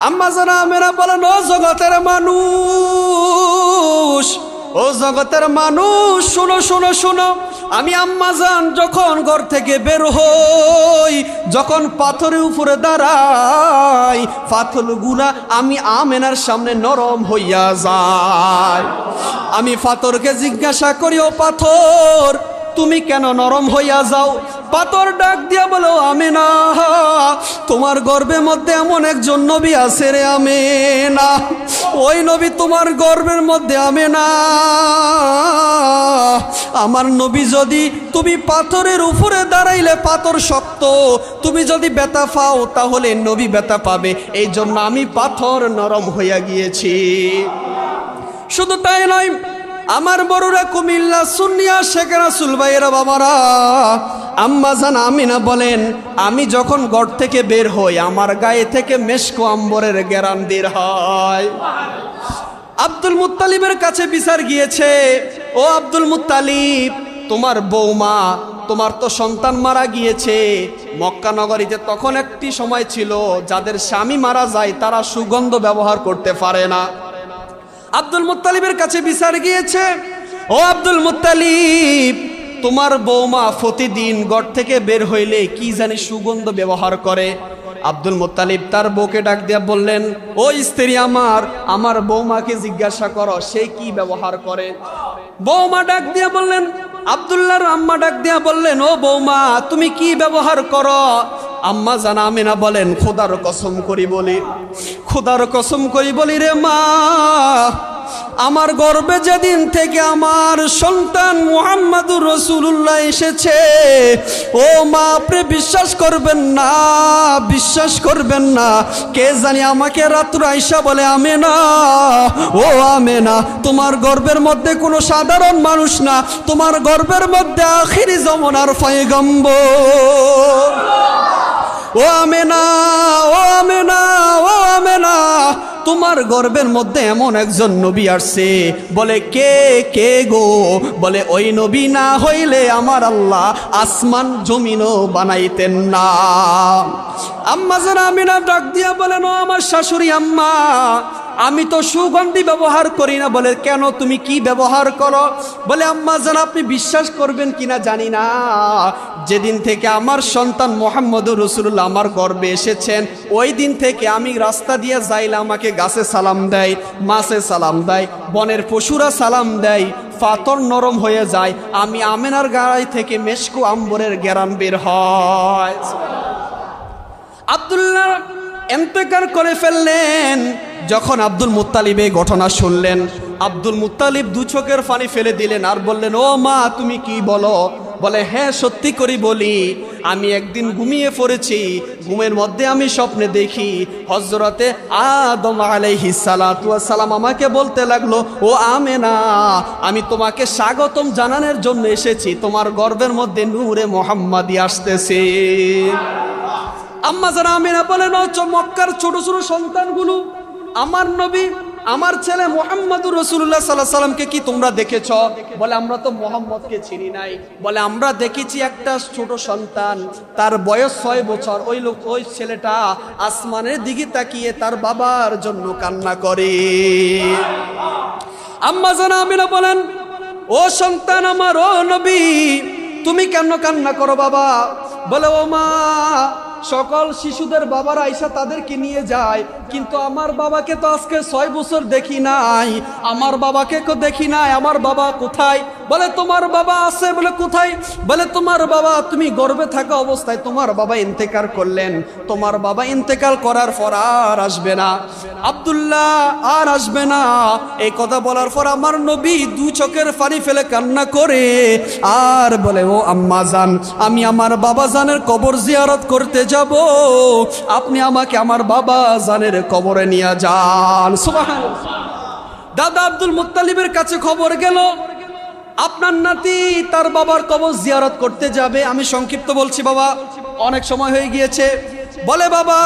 আম্মা জান আমেনা বলেন, ও জগতের মানুষ, ও জগতের মানুষ, শোনো শোনো শোনো। আমি আম্মা জান যখন ঘর থেকে বের হই, যখন পাথরের উপরে দাঁড়াই, পাথরগুলা আমি আমেনার সামনে নরম হইয়া যায়। আমি পাথরকে জিজ্ঞাসা করি, ও পাথর, তুমি কেন নরম হইয়া যাও? পাথর ডাক দিয়া বলো, আমেনা, তোমার গর্ভের মধ্যে এমন একজন নবী আছে রে আমেনা, ওই নবী তোমার গর্ভের মধ্যে। আমেনা, আমার নবী যদি, তুমি পাথরের উপরে দাঁড়াইলে পাথর শক্ত, তুমি যদি ব্যথা পাও তাহলে নবী ব্যথা পাবে, এই জন্য আমি পাথর নরম হইয়া গিয়েছি। শুধু তাই নয়, আমার বড়রা কুমিল্লা সুন্নিয়া শেখ রাসুল ভাইয়েরা বাবারা, আম্মা জান আমিনা বলেন, আমি যখন ঘর থেকে বের হই আমার গায়ে থেকে মেশকো আম্বরের ঘ্রাণ বের হয়। আব্দুল মুত্তালিবের কাছে বিচার গিয়েছে, ও আব্দুল মুত্তালিব, তোমার বৌমা, তোমার তো সন্তান মারা গিয়েছে। মক্কা নগরীতে তখন একটি সময় ছিল যাদের স্বামী মারা যায় তারা সুগন্ধ ব্যবহার করতে পারে না। আব্দুল মুত্তালিবের কাছে বিচার গিয়েছে, ও আব্দুল মুত্তালিব, তোমার বৌমা প্রতিদিন ঘর থেকে বের হইলে কি জানি সুগন্ধ ব্যবহার করে। আব্দুল মুত্তালিব তার বউকে ডাক দিয়া বললেন, ও স্ত্রী আমার, আমার বৌমাকে জিজ্ঞাসা করো সে কি ব্যবহার করে। বৌমা ডাক দিয়া বললেন, আব্দুল্লাহর আম্মা ডাক দিয়া বললেন, ও বৌমা, তুমি কি ব্যবহার করো? আম্মা জান আমিনা বলেন, খোদার কসম করি বলি, খোদার কসম করি বলি রে মা, আমার গর্ভে যেদিন থেকে আমার সন্তান মুহাম্মাদুর রাসূলুল্লাহ এসেছে, ও মা, আপনি বিশ্বাস করবেন না, বিশ্বাস করবেন না, কে জানি আমাকে রাত্র আইসা বলে, আমেনা, ও আমেনা, তোমার গর্ভের মধ্যে কোনো সাধারণ মানুষ না, তোমার গর্ভের মধ্যে আখিরি জমানার পয়গম্বর। ও আমেনা, ও আমেনা, ও আমেনা, তোমার গর্ভের মধ্যে এমন একজন নবী আসছে। বলে, কে কে গো? বলে, ওই নবী না হইলে আমার আল্লাহ আসমান জমিনও বানাইতেন না। আম্মা জান আমিনা ডাক দিয়া বলেন, ও আমার শাশুড়ি আম্মা, আমি তো সুগন্ধি ব্যবহার করি না। বলে, কেন, তুমি কি ব্যবহার করো? বলে, আম্মা জান, আপনি বিশ্বাস করবেন কিনা জানি না, যেদিন থেকে আমার সন্তান মুহাম্মদুর রাসূলুল্লাহ আমার গর্ভে এসেছেন, ওই দিন থেকে আমি রাস্তা দিয়ে যাইলে আমাকে গাছে সালাম দেয়, মাছে সালাম দেয়, বনের পশুরা সালাম দেয়, পাথর নরম হয়ে যায়, আমি আমেনার গায়ে থেকে মেশকো আম্বরের ঘ্রাণ বের হয়। আব্দুল্লাহ ইন্তেকাল করে ফেললেন। যখন আব্দুল মুত্তালিব এই ঘটনা শুনলেন, আব্দুল মুত্তালিব দু চোখের পানি ফেলে দিলেন আর বললেন, ও মা, তুমি কি বলো? বলে, হ্যাঁ, সত্যি করে বলি, আমি একদিন ঘুমিয়ে পড়েছি, ঘুমের মধ্যে আমি স্বপ্নে দেখি হযরতে আদম আলাইহিস সালাতু ওয়াস সালাম আমাকে বলতে লাগলো, ও আমেনা, আমি তোমাকে স্বাগতম জানানোর জন্য এসেছি, তোমার গর্ভের মধ্যে নূরে মুহাম্মাদি আসতেছে। আম্মা জান আমিনা বলেন, ও মক্কার ছোট ছোট সন্তানগুলো, আমার নবী, আমার ছেলে মুহাম্মদুর রাসূলুল্লাহ সাল্লাল্লাহু আলাইহি সাল্লামকে কি তোমরা দেখেছ? বলে, আমরা তো মুহাম্মদকে চিনি নাই। বলে, আমরা দেখেছি একটা ছোট সন্তান, তার বয়স 6 বছর, ওই ছেলেটা আসমানের দিকে তাকিয়ে তার বাবার জন্য কান্না করে। আম্মা জান আমিনা বলেন, ও সন্তান আমার, ও নবী, তুমি কেন কান্না করো বাবা? বলে, ও মা, সকল শিশুদের বাবারা আইসা তাদেরকে নিয়ে যায়, কিন্তু আমার বাবাকে তো আজকে 6 বছর দেখি নাই, আমার বাবাকে তো দেখি নাই, আমার বাবা কোথায়? বলে, তোমার বাবা আছে। বলে, কোথায়? বলে, তোমার বাবা, তুমি গর্ভে থাকা অবস্থায় তোমার বাবা ইন্তেকাল করলেন, তোমার বাবা ইন্তেকাল করার পর আর আসবে না, আব্দুল্লাহ আর আসবে না। এই কথা বলার পর আমার নবী দু চোখের পানি ফেলে কান্না করে আর বলে, ও আম্মা জান, আমি আমার বাবা জানের কবর জিয়ারত করতে যাব, আপনি আমাকে আমার বাবা জানের কবরে নিয়ে যান। সুবহানাল্লাহ। দাদা আব্দুল মুত্তালিবের কাছে খবর গেল, আপনার নাতি তার বাবার কবর জিয়ারত করতে যাবে। আমি সংক্ষিপ্ত বলছি বাবা, অনেক সময় হয়ে গিয়েছে। বলে, বাবা,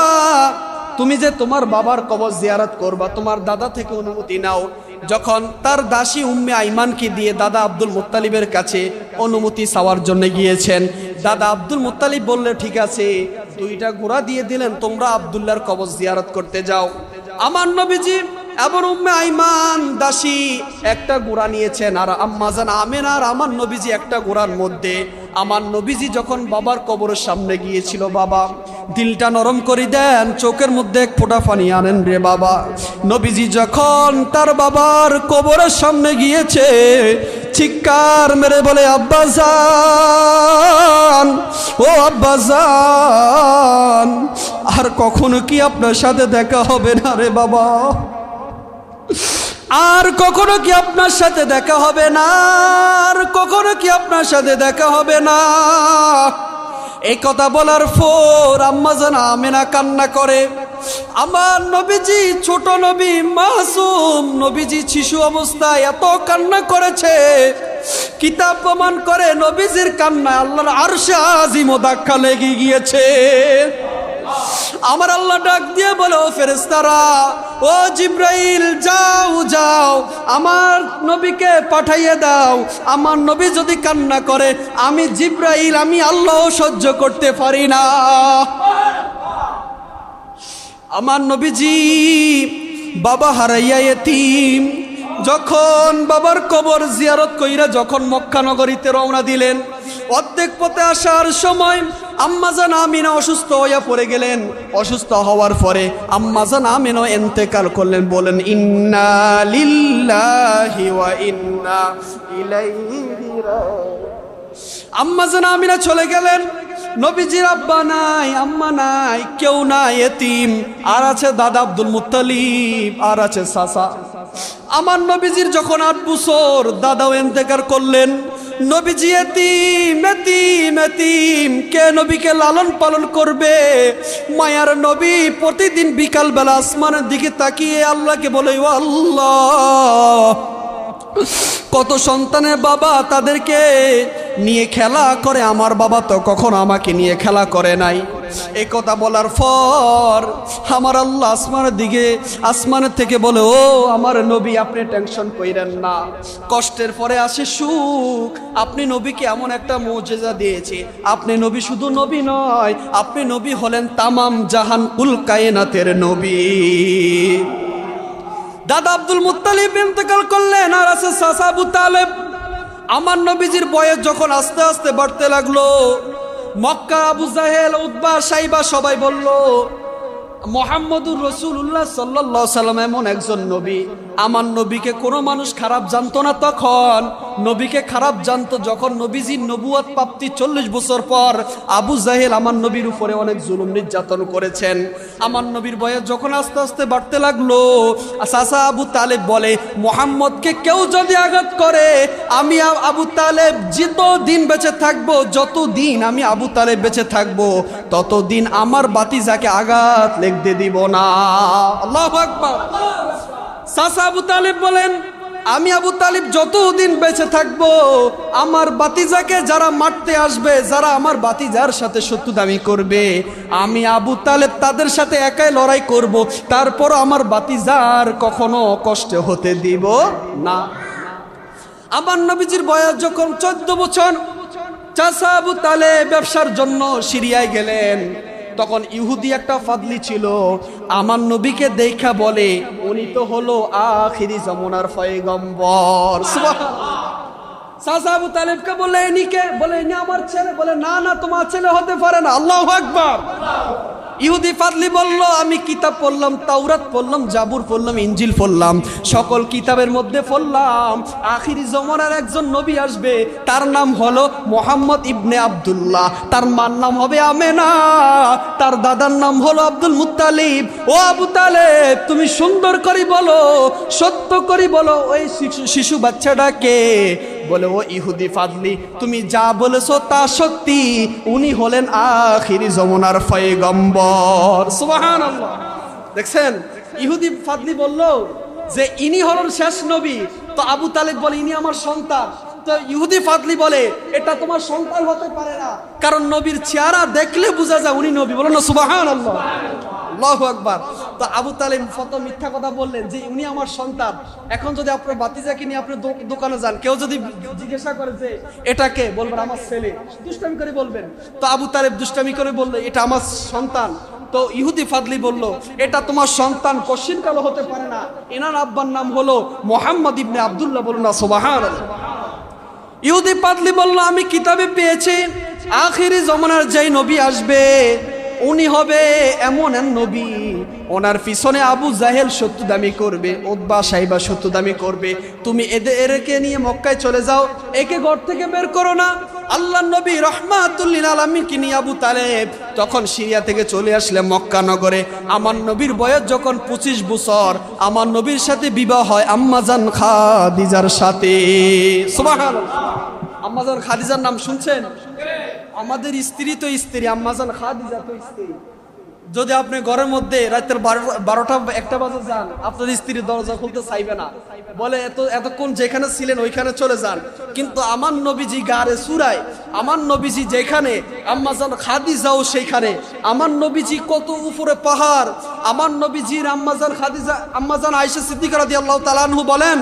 তুমি যে তোমার বাবার কবর জিয়ারত করবা, তোমার দাদা থেকে অনুমতি নাও। যখন তার দাসী উম্মে আইমানকে দিয়ে দাদা আব্দুল মুত্তালিবের কাছে অনুমতি চাওয়ার জন্য গিয়েছেন, দাদা আব্দুল মুত্তালিব বললে, ঠিক আছে, 2টা ঘোড়া দিয়ে দিলেন, তোমরা আব্দুল্লাহর কবর জিয়ারত করতে যাও। আমার নবীজি এবং উম্মে আইমান দাসী একটা ঘোড়া নিয়েছেন, আর আম্মা জান আমেনা আর আমার নবীজি একটা ঘোড়ার মধ্যে। আমার নবীজি যখন বাবার কবরের সামনে গিয়েছিল, বাবা দিলটা নরম করে দেন, চোখের মধ্যে এক ফোঁটা পানি আনেন রে বাবা। নবীজি যখন তার বাবার কবরের সামনে গিয়েছে, চিৎকার মেরে বলে, আব্বাজান, ও আব্বাজান, আর কখনো কি আপনার সাথে দেখা হবে না রে বাবা? আর কখনো কি আপনার সাথে দেখা হবে না? আর কখনো কি আপনার সাথে দেখা হবে না? এই কথা বলার পর আম্মা জান আমেনা কান্না করে। আমার নবীজি ছোট নবী, মাসুম নবীজি শিশু অবস্থায় এত কান্না করেছে, কিতাব প্রমাণ করে নবীজির কান্নায় আল্লাহর আরশে আজিম ধাক্কা লেগে গিয়েছে। আমার আল্লাহ ডাক দিয়ে বলে, ও ফেরেশতারা, ও জিব্রাইল, যাও যাও আমার নবীকে পাঠাইয়ে দাও। আমার নবী যদি কান্না করে, আমি জিব্রাইল, আমি আল্লাহ সহ্য করতে পারি না। আমার নবীজি বাবা হারাইয়া এতিম, যখন বাবার কবর জিয়ারত কইরা যখন মক্কা নগরীতে রওনা দিলেন, অর্ধেক পথে আসার সময় আম্মাজান আমিনা অসুস্থ হইয়া পড়ে গেলেন। অসুস্থ হওয়ার পরে আম্মাজান আমিনা ইন্তেকাল করলেন। বলেন, ইন্না লিল্লাহি ওয়া ইন্না ইলাইহি রাজিউন। আম্মাজান আমিনা চলে গেলেন, নবীজির আব্বা নাই, আম্মা নাই, কেউ নাই, এতিম। আর আছে দাদা আব্দুল মুত্তালিব, আর আছে চাচা। আমার নবীজির যখন 8 বছর, দাদাও ইন্তেকাল করলেন। নবীজি এতিম, এতিম, এতিম, কে নবীকে লালন পালন করবে? মায়ার নবী প্রতিদিন বিকাল বেলা আসমানের দিকে তাকিয়ে আল্লাহকে বলে, ও আল্লাহ, কত সন্তানের বাবা তাদেরকে নিয়ে খেলা করে, আমার বাবা তো কখনো আমাকে নিয়ে খেলা করে নাই। এই কথা বলার পর আমার আল্লাহ আসমানের থেকে বলে, ও আমার নবী, আপনি টেনশন কইরেন না, কষ্টের পরে আসে সুখ। আপনি নবীকে এমন একটা মুজিজা দিয়েছে, আপনি নবী শুধু নবী নয়, আপনি নবী হলেন তামাম জাহান উল কায়নাতের নবী। দাদা আব্দুল মুত্তালিব ইন্তেকাল করলেন, আর আছে চাচা আবু তালেব। আমার নবীজির বয়স যখন আস্তে আস্তে বাড়তে লাগলো, মক্কা আবু জাহেল, উতবা, সাইবা সবাই বলল, মুহাম্মদুর রাসূলুল্লাহ সাল্লাল্লাহু আলাইহি সাল্লাম এমন একজন নবী। আমার নবীকে কোনো মানুষ খারাপ জানতো না তখন। নবীকে খারাপ জানতো যখন নবীজির নবুয়ত প্রাপ্তি 40 বছর পর আবু জাহেল আমার নবীর উপরে অনেক জুলুম নির্যাতন করেছেন। আমার নবীর বয়স যখন আস্তে আস্তে বাড়তে লাগলো, চাচা আবু তালেব বলে, মুহাম্মদকে কেউ যদি আঘাত করে, আমি আবু তালেব যতদিন বেঁচে থাকবো, যতদিন আমি আবু তালেব বেঁচে থাকবো, ততদিন আমার বাতিজাকে আঘাত লেগতে দিব না। আল্লাহু আকবার। চাচা আবু তালেব বলেন, আমি আবু তালিব যতদিন বেঁচে থাকবো, আমার বাতিজাকে যারা মারতে আসবে, যারা আমার বাতিজার সাথে শত্রুতামি করবে, আমি আবু তালেব তাদের সাথে একাই লড়াই করব, তারপর আমার বাতিজার কখনো কষ্ট হতে দিব না। আমার নবীজির বয়স যখন 14 বছর, চাচা আবু তালেব ব্যবসার জন্য সিরিয়ায় গেলেন। তখন ইহুদি একটা ফাদলি ছিল, আমার নবীকে দেখা বলে, উনি তো হলো আখিরি জামানার পয়গম্বর। সুবহানাল্লাহ। চাচা আবু তালেবকে বলে, ইনিকে বলে, ইনি আমার ছেলে। বলে, না না, তোমার ছেলে হতে পারে না। আল্লাহু আকবার। ইহুদি ফাদলি বলল, আমি কিতাব পড়লাম, তাওরাত পড়লাম, জাবুর পড়লাম, ইনজিল পড়লাম, সকল কিতাবের মধ্যে পড়লাম আখিরি জামানার একজন নবী আসবে, তার নাম হলো মুহাম্মদ ইবনে আব্দুল্লাহ, তার মার নাম হবে আমেনা, তার দাদার নাম হলো আব্দুল মুত্তালিব। ও আবু তালেব, তুমি সুন্দর করে বলো, সত্য করে বলো, ওই শিশু বাচ্চাটাকে। বলে, ও ইহুদি ফাদলি, তুমি যা বলেছো তা সত্যি, উনি হলেন আখিরি জামানার পয়গম্বর। সুবহানাল্লাহ। দেখছেন, ইহুদি ফাদলি বলল যে ইনি হলেন শেষ নবী। তো আবু তালেব বলে, ইনি আমার সন্তান। তো ইহুদি ফাদলি বলে, এটা তোমার সন্তান হতে পারে না, কারণ নবীর চেহারা দেখলে বোঝা যায় উনি নবী। বলো না সুবহানাল্লাহ। আল্লাহু আকবার। তো আবু তালেব কত মিথ্যা কথা বললেন যে উনি আমার সন্তান। এখন যদি আপনার ভাতিজাকে নিয়ে আপনি দোকানে যান, কেউ যদি জিজ্ঞাসা করে যে এটাকে, বলবেন আমার ছেলে, দুষ্টামি করে বলবেন। তো আবু তালেব দুষ্টামি করে বললো এটা আমার সন্তান। তো ইহুদি ফাদলি বলল এটা তোমার সন্তান কশিন কালো হতে পারে না, এনার আব্বার নাম হলো মুহাম্মদ ইবনে আব্দুল্লাহ, বলুন না সুবহানাল্লাহ। ইহুদি ফাদলি বলল আমি কিতাবে পেয়েছি আখিরি জমানার যেই নবী আসবে উনি হবে এমন এক নবী, ওনার পিছনে আবু জাহেল সত্য দামি করবে, উতবা সাইবা সত্য দামি করবে। তুমি এদেরকে নিয়ে মক্কায় চলে যাও, একে ঘর থেকে বের করো না। আল্লাহ নবী রহমাতুল লিল আলামিনকে নিয়ে আবু তালেব তখন সিরিয়া থেকে চলে আসলে মক্কা নগরে। আমার নবীর বয়স যখন 25 বছর, আমার নবীর সাথে বিবাহ হয় আম্মাজান খাদিজার সাথে। সুবহানাল্লাহ। আম্মাজান খাদিজার নাম শুনছেন? আমাদের স্ত্রী তো স্ত্রী, আম্মাজান খাদিজা তো স্ত্রী। যদি আপনি ঘরের মধ্যে রাতের 12টা 1টা বাজে যান, আপনার স্ত্রী দরজা খুলতে চাইবে না, বলে এতক্ষণ যেখানে ছিলেন ওইখানে চলে যান। কিন্তু আমার নবীজি গারে সুরায়, আমার নবীজি যেখানে, আম্মাজান খাদিজাও সেইখানে। আমার নবীজি কত উপরে পাহাড়। আমার নবীজির আম্মাজান খাদিজা, আম্মাজান আয়েশা সিদ্দিকা রাদিয়াল্লাহু তাআলা আনহু বলেন,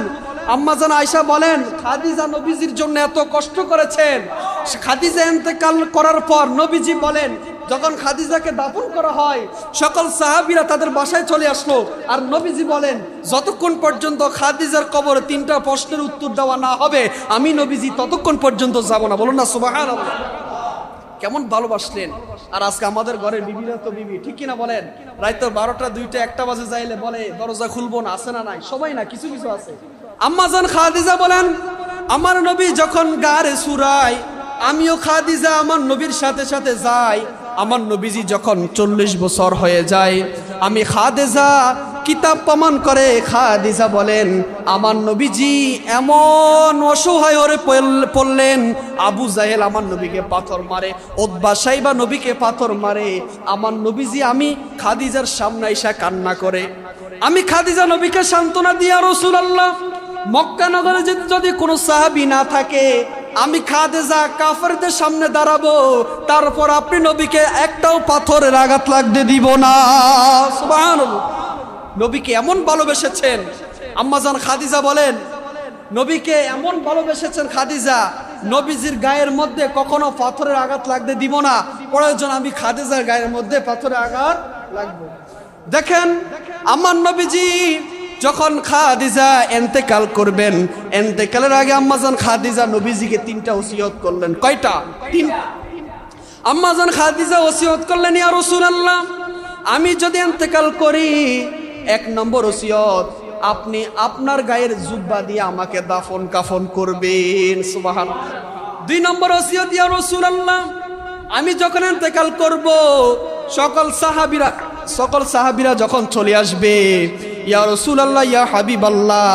আম্মাজান আয়েশা বলেন খাদিজা নবীজির জন্য এত কষ্ট করেছেন। খাদিজা ইন্তেকাল করার পর নবীজি বলেন যখন খাদিজাকে দাফন করা হয় সকল সাহাবীরা তাদের বাসায় চলে আসলো, আর নবীজি বলেন যতক্ষণ পর্যন্ত খাদিজার কবরে 3টা প্রশ্নের উত্তর দেওয়া না হবে আমি নবীজি ততক্ষণ পর্যন্ত যাব না। বলুন না সুবহানাল্লাহ। কেমন ভালোবাসলেন। আর আজকে আমাদের ঘরের বিবিরা তো বিবি, ঠিক কিনা বলেন? রাতে 12টা 2টা 1টা বাজে যাইলে বলে দরজা খুলবো না, আছে না নাই? সবাই না, কিছু কিছু আছে। আম্মাজান খাদিজা বলেন আমার নবী যখন গারে সুরায় আমিও খাদিজা আমার নবীর সাথে সাথে যাই। আমার নবীজি যখন 40 বছর হয়ে যায় আমি খাদিজা, কিতাব প্রমাণ করে খাদিজা বলেন আমার নবীজি এমন অসহায় হয়ে পড়লেন, আবু জাহেল আমার নবীকে পাথর মারে, উতবা সাইবা নবীকে পাথর মারে। আমার নবীজি, আমি খাদিজার সামনে এসে কান্না করে, আমি খাদিজা নবীকে সান্ত্বনা দিয়া রাসূলুল্লাহ মক্কা নগরে যদি কোনো সাহাবী না থাকে আমি খাদিজা কাফেরদের সামনে দাঁড়াবো, তারপর আপনি নবীকে একটাও পাথরের আঘাত লাগতে দিব না। সুবহানাল্লাহ। নবীকে এমন ভালোবেসেছেন। আম্মাজান খাদিজা বলেন নবীকে এমন ভালোবেসেছেন খাদিজা, নবীজির গায়ের মধ্যে কখনো পাথরের আঘাত লাগতে দিব না, প্রয়োজন আমি খাদিজার গায়ের মধ্যে পাথরের আঘাত লাগবে। দেখেন আমার নবীজি যখন খাদিজা ইন্তেকাল করবেন, ইন্তেকালের আগে আম্মাজান খাদিজা নবীজিকে 3টা ওসিয়ত করলেন। কয়টা? 3টা। আম্মাজান খাদিজা ওসিয়ত করলেন ইয়া রাসূলুল্লাহ আমি যদি ইন্তেকাল করি 1 নম্বর ওসিয়ত আপনি আপনার গায়ের জুব্বা দিয়ে আমাকে দাফন কাফন করবেন। সুবহানাল্লাহ। 2 নম্বর ওসিয়ত ইয়া রাসূলুল্লাহ আমি যখন ইন্তেকাল করব সকল সাহাবীরা যখন চলে আসবে ইয়া রাসূলুল্লাহ ইয়া হাবিবাল্লাহ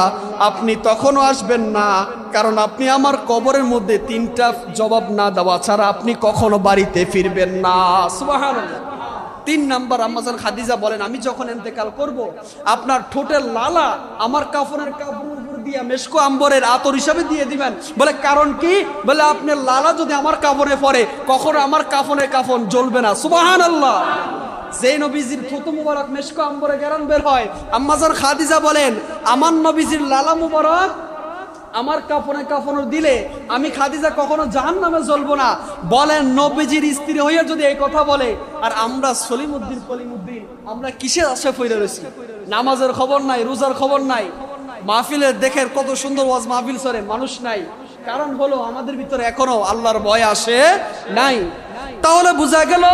আপনি তখনও আসবেন না, কারণ আপনি আমার কবরের মধ্যে 3টা জবাব না দেওয়া ছাড়া আপনি কখনো বাড়িতে ফিরবেন না। সুবহানাল্লাহ। 3 নাম্বার আম্মাজান খাদিজা বলেন আমি যখন ইন্তেকাল করব আপনার ঠোঁটের লালা আমার কাফনের উপর দিয়ে মেশকো আম্বরের আতর হিসাবে দিয়ে দিবেন। বলে কারণ কি? বলে আপনার লালা যদি আমার কাফনে পড়ে কখনো আমার কাফনের কাফন জ্বলবে না। সুবহানাল্লাহ। যে নবীজির থুতু মুবারক মেশকো আম্বরে গেরান বের হয়, আম্মাজান খাদিজা বলেন আমার নবীজির লালা মুবারক আমার কাফন দিলে আমি খাদিজা কখনো জাহান্নামে জ্বলবো না। বলেন নবীজির স্ত্রী হইয়া যদি এই কথা বলে, আর আমরা সলিমউদ্দিন কলিমউদ্দিন আমরা কিসের আশা পড়ে রয়েছি? নামাজের খবর নাই, রোজার খবর নাই, মাহফিলের দেখেন কত সুন্দর ওয়াজ মাহফিল সরে মানুষ নাই। কারণ হলো আমাদের ভিতরে এখনো আল্লাহর ভয় আসে নাই। তাহলে বোঝা গেল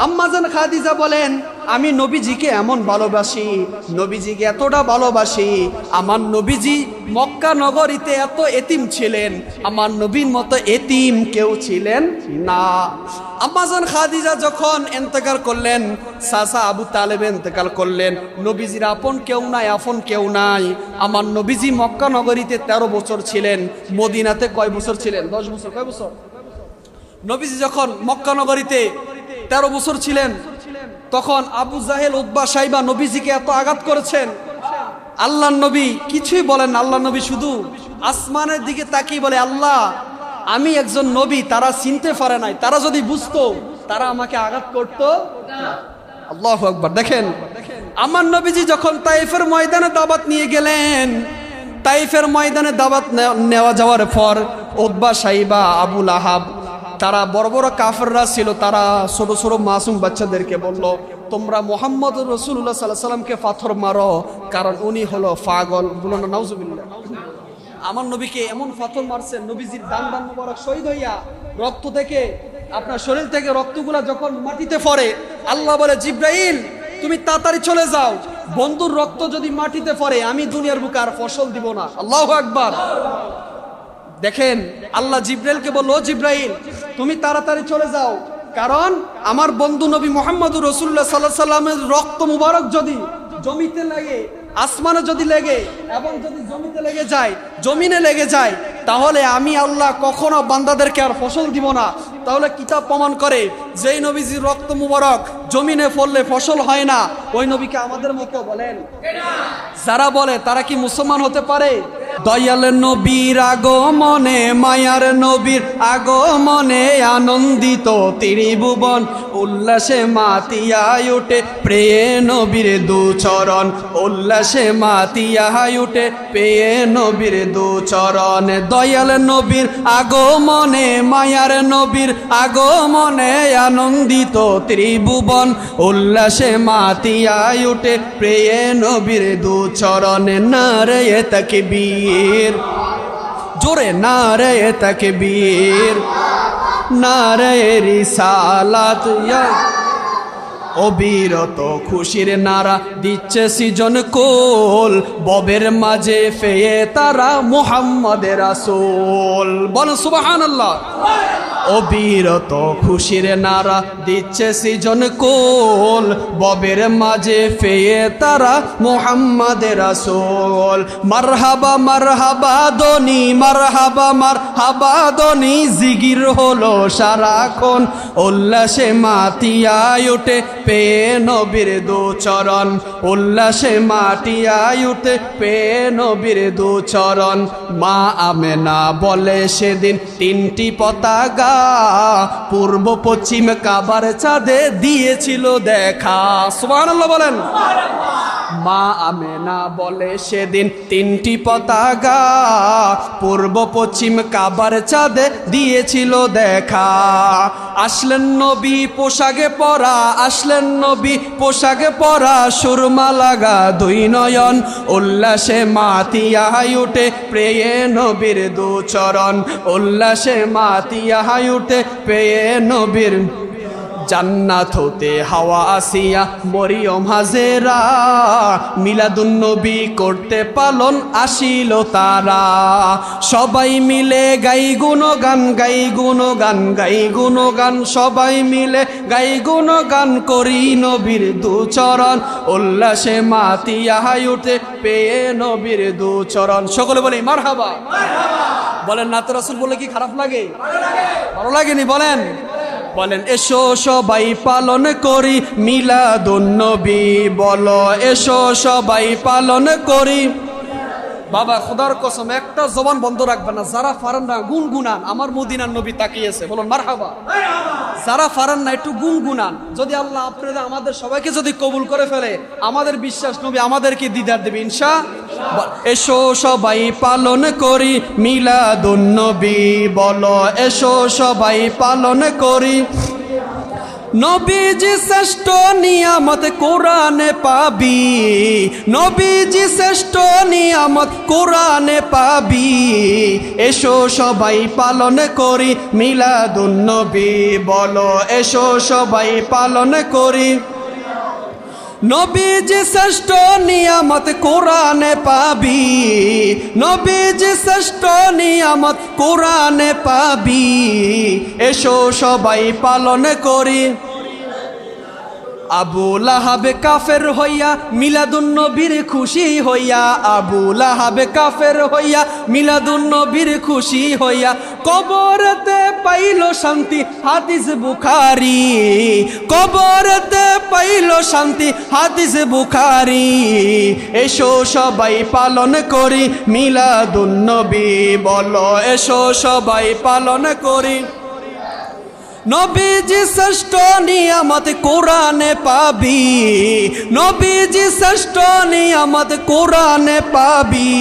আম্মাজান খাদিজা বলেন আমি নবীজিকে এমন ভালোবাসি, নবীজিকে এতটা ভালোবাসি, আমার নবীজি মক্কা নগরীতে এত এতিম ছিলেন, আমার নবীর মতো এতিম কেউ ছিলেন না। আম্মাজান খাদিজা যখন ইন্তেকাল করলেন, চাচা আবু তালেব ইন্তেকাল করলেন, নবীজির আপন কেউ নাই, আপন কেউ নাই। আমার নবীজি মক্কা নগরীতে 13 বছর ছিলেন, মদিনাতে কয় বছর ছিলেন? 10 বছর। কয় বছর? নবীজি যখন মক্কা নগরীতে 13 বছর ছিলেন তখন আবু জাহেল উতবা সাইবা নবীজিকে এত আঘাত করেছেন, আল্লাহর নবী কিছুই বলেন না। আল্লাহর নবী শুধু আসমানের দিকে তাকিয়ে বলে আল্লাহ আমি একজন নবী, তারা চিনতে পারে নাই, তারা যদি বুঝতো তারা আমাকে আঘাত করতো। আল্লাহু আকবার। দেখেন আমার নবীজি যখন তাইফের ময়দানে দাওয়াত নিয়ে গেলেন, তাইফের ময়দানে দাওয়াত নেওয়া যাওয়ার পর উতবা, সাইবা, আবুল আহাব, তারা বড় বড় কাফেররা ছিল, তারা ছোট ছোট মাসুম বাচ্চাদেরকে বলল, তোমরা মুহাম্মদ রাসূলুল্লাহ সাল্লাল্লাহু আলাইহি সাল্লামকে পাথর মারো, কারণ উনি হলো পাগল। বলুন না নাউজুবিল্লাহ। আমার নবীকে এমন পাথর মারছেন, নবীজির দান মোবারক শহীদ হইয়া রক্ত থেকে, আপনার শরীর থেকে রক্তগুলা যখন মাটিতে পড়ে, আল্লাহ বলে, জিব্রাইল তুমি তাড়াতাড়ি চলে যাও, বন্ধুর রক্ত যদি মাটিতে পড়ে আমি দুনিয়ার বুকে আর ফসল দিব না। আল্লাহু আকবার। দেখেন আল্লাহ জিব্রাইলকে বললো, জিব্রাইল তুমি তাড়াতাড়ি চলে যাও, কারণ আমার বন্ধু নবী মুহাম্মদুর রাসূলুল্লাহ সাল্লাল্লাহু আলাইহি সাল্লামের রক্ত মুবারক যদি জমিতে লাগে, আসমানে যদি লেগে এবং যদি জমিতে লেগে যায়, জমিনে লেগে যায়, তাহলে আমি আল্লাহ কখনো বান্দাদেরকে আর ফসল দিব না। তাহলে কিতাব প্রমাণ করে যেই নবীজির রক্ত মুবারক জমিনে ফললে ফসল হয় না, ওই নবীকে আমাদের মতো বলেন? যারা বলে তারা কি মুসলমান হতে পারে? দয়াল নবীর আগমনে, মায়ার নবীর আগমনে আনন্দিত ত্রিভুবন, উল্লাসে মাতিয়ায় উঠে প্রিয় নবীর দুচরণ, উল্লাসে মাতিয়ায় উঠে প্রিয় নবীর দুচরণ। দয়াল নবীর আগমনে, মায়ার নবীর আগমনে আনন্দিত ত্রিভুবন, উল্লাসে মাতিয়ায় উঠে প্রিয় নবীর দুচরণ। নারে তাকবীর, জোরে নারে তাকবীর, নারে রিসালাত, অবিরত খুশির নারা দিচ্ছে সৃজন কোল, ববের মাঝে ফেয়ে তারা মুহাম্মদের রাসূল। বলেন সুবহানাল্লাহ। অবিরত খুশির নারা দিচ্ছে সৃজন কোল, ববের মাঝে ফেয়ে তারা মুহাম্মদের রাসূল। মারহাবা মারহাবা দনি, মারহাবা মারহাবা দনি জিগির হলো সারাক্ষণ, উল্লাসে মাতিয়ায় উঠে পেয়ে নবীর দুচরণ, উল্লাসে মাটিয়ায় উঠে পেয়ে নবীর দুচরণ। মা আমেনা বলে সেদিন তিনটি পতাকা, পূর্ব পশ্চিম কাবার চাঁদে দিয়েছিল দেখা। সুবহানাল্লাহ বলেন। মা আমেনা বলে সেদিন তিনটি পতাকা, পূর্ব পশ্চিম কাবার চাঁদে দিয়েছিল দেখা। আসলেন নবী পোশাকে পরা, আসলেন নবী পোশাকে পরা, সুরমা লাগা দুই নয়ন, উল্লাসে মাতিয়ায় উঠে প্রিয় নবীর দুচরণ, উল্লাসে মাতিয়ায় উঠে প্রিয় নবীর। জান্নাত হতে হাওয়া আসিয়া মরিয়ম হাজেরা, মিলাদুন নবী করতে পালন আসিল তারা। সবাই মিলে গাই গুণগান, গাই গুণগান, গাই গুণগান, সবাই মিলে গাই গুণগান করি নবীর দুচরণ, উল্লাসে মাতিয়ায় উঠে পেয়ে নবীর দুচরণ। সকলে বলি মারহাবা। বলেন নাতে রাসূল বলে কি খারাপ লাগে? ভালো লাগেনি? বলেন বলেন এসো সবাই পালন করি মিলাদুন নবী, বলো এসো সবাই পালন করি। বাবা খোদার কসম একটা জবান বন্ধ রাখবে না, যারা পারেন না গুনগুনান, আমার মদিনার নবী তাকিয়েছে, বলুন মারহাবা। যারা পারেন না একটু গুনগুনান, যদি আল্লাহ আপনাদের আমাদের সবাইকে যদি কবুল করে ফেলে, আমাদের বিশ্বাস নবী আমাদেরকে দিদার দেবে ইনশাআল্লাহ। এসো সবাই পালন করি মিলাদুন নবী, বলো এসো সবাই পালন করি। নবীজি শ্রেষ্ঠ নিয়ামত কোরআনে পাবি, নবীজি শ্রেষ্ঠ নিয়ামত কোরআনে পাবি, এসো সবাই পালন করি মিলাদুন নবী, বলো এসো সবাই পালন করি। নবীজি শ্রেষ্ঠ নিয়ামত কোরআনে পাবি, নবীজি শ্রেষ্ঠ নিয়ামত কোরআনে পাবি, এসো সবাই পালন করি। আবু লাহাব কাফের হইয়া মিলাদুন নবীর খুশি হইয়া, আবু লাহাব কাফের হইয়া মিলাদুন নবীর খুশি হইয়া, কবরতে পাইল শান্তি হাদিস বুখারী, কবরতে পাইল শান্তি হাদিস বুখারী, এসো সবাই পালন করি মিলাদুন নবী, বলো এসো সবাই পালন করি। নবীজি শ্রেষ্ঠ নিয়ামত কোরআনে পাবি, নবীজি শ্রেষ্ঠ নিয়ামত কোরআনে পাবি।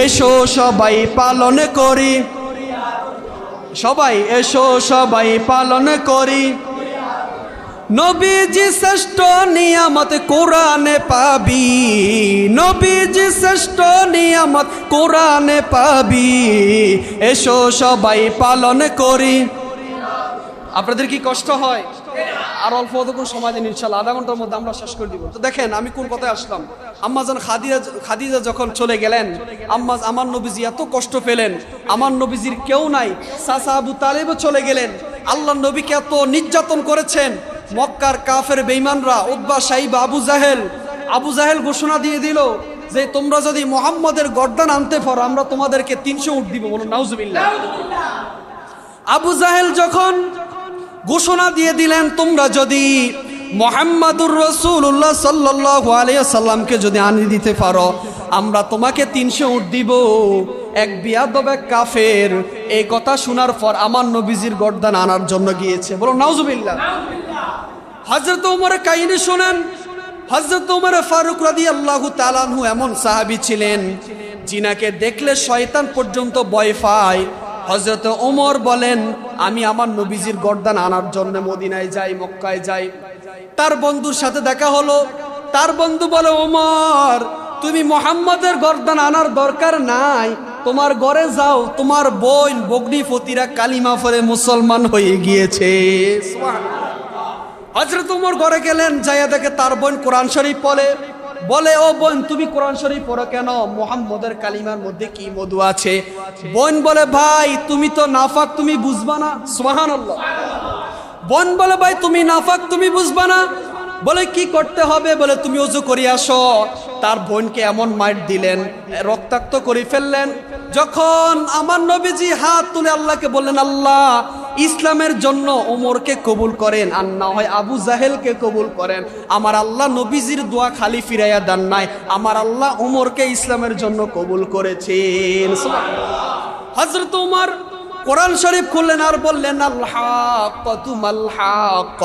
এসো সবাই পালন করি, সবাই এসো সবাই পালন করি। নবীজি শ্রেষ্ঠ নিয়ামত কোরআনে পাবি, নবীজি শ্রেষ্ঠ নিয়ামত কোরআনে পাবি। এসো সবাই পালন করি। আপনাদের কি কষ্ট হয়? আর অল্প অতক্ষণ সময় দিন, ইনশাআল্লাহ আধা ঘন্টার মধ্যে আমরা শেষ করে দিব। তো দেখেন আমি কোন কথায় আসলাম। আম্মাজান খাদিজা যখন চলে গেলেন, আমার নবীজি এত কষ্ট পেলেন, আমার নবীজির কেউ নাই, চাচা আবু তালেবও চলে গেলেন। আল্লাহ নবীকে এত নির্যাতন করেছেন মক্কার কাফের বেঈমানরা, উতবা সাইবা আবু জাহেল ঘোষণা দিয়ে দিল যে তোমরা যদি মুহাম্মদের গর্দান আনতে পারো আমরা তোমাদেরকে 300 উট দিব। বলুন নাউজুবিল্লাহ। আবু জাহেল যখন ঘোষণা দিয়ে দিলেন তোমরা যদি মুহাম্মাদুর রাসূলুল্লাহ সাল্লাল্লাহু আলাইহি ওয়াসাল্লামকে যদি আনি দিতে পারো আমরা তোমাকে 300 উট দিব। এক বিয়াদব এক কাফের এই কথা শোনার পর আমার নবীজির গর্দান আনার জন্য গিয়েছে। বলুন নাউজুবিল্লাহ। হযরত ওমরের কাহিনী শুনেন। হযরত ওমর ফারুক রাদিয়াল্লাহু তাআলা আনহু এমন সাহাবী ছিলেন যিনাকে দেখলে শয়তান পর্যন্ত ভয় পায়। হযরত ওমর বলেন আমি আমার নবীজির গর্দান আনার জন্য মদিনায় যাই, মক্কায় যাই। তার বন্ধুর সাথে দেখা হলো। তার বন্ধু বলে ওমর তুমি মুহাম্মদের গর্দান আনার দরকার নাই, তোমার ঘরে যাও, তোমার বোন বগ্নিপতিরা কালিমা পড়ে মুসলমান হয়ে গিয়েছে। হযরত ওমর ঘরে গেলেন, যাইয়া দেখে তার বোন কোরআন শরীফ পড়ে। বলে ও বোন তুমি কোরআন শরীফ পড়ো কেন? মুহাম্মদের কালিমার মধ্যে কি মধু আছে? বোন বলে ভাই তুমি তো নাফাক, তুমি বুঝবা না। সুবহানাল্লাহ। বোন বলে ভাই তুমি নাফাক, তুমি বুঝবা না। বলে কি করতে হবে? বলে তুমি ওযু করে আসো। তার বোনকে এমন মাইর দিলেন, রক্তাক্ত করে ফেললেন। যখন আমার নবীজি হাত তুলে আল্লাহকে বললেন আল্লাহ ইসলামের জন্য ওমরকে কবুল করেন আর না হয় আবু জাহেলকে কবুল করেন। আমার আল্লাহ নবীজির দোয়া খালি ফিরাইয়া দেন নাই, আমার আল্লাহ ওমরকে ইসলামের জন্য কবুল করেছেন। হযরত ওমর কোরআন শরীফ খুললেন আর বললেন আল হক তুমাল হক।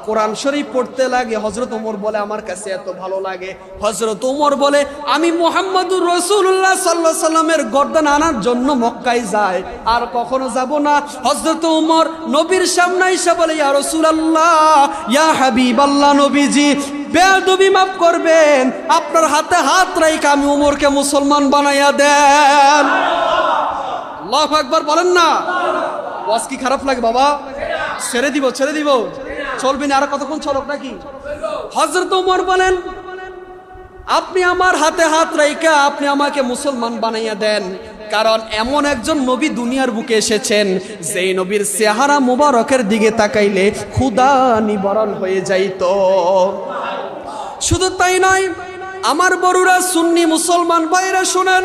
কোরআন শরীফ পড়তে লাগে। হযরত ওমর বলে আমার কাছে এত ভালো লাগে। হযরত ওমর বলে আমি মুহাম্মদুর রাসূলুল্লাহ সাল্লাল্লাহু আলাইহি সাল্লামের গর্দান আনার জন্য মক্কায় যাই, আর কখনো যাব না। হযরত ওমর নবীর সামনে এসে বলে ইয়া রাসূলুল্লাহ, ইয়া হাবিবাল্লাহ, নবীজি বেয়াদবি মাফ করবেন, আপনার হাতে হাত রাইখা আমি ওমরকে মুসলমান বানাইয়া দেন। আল্লাহু আকবার বলেন না। ওয়াজ কি খারাপ লাগে বাবা? ছেড়ে দিব চলবে না, আর কতক্ষণ চলক নাকি? হযরত ওমর বলেন আপনি আমার হাতে হাত রাইখা আপনি আমাকে মুসলমান বানাইয়া দেন, কারণ এমন একজন নবী দুনিয়ার বুকে এসেছেন যেই নবীর চেহারা মুবারকের দিকে তাকাইলে ক্ষুধা নিবারণ হয়ে যাইতো। শুধু তাই নয়, আমার বড়ুরা সুন্নি মুসলমান ভাইরা শুনেন,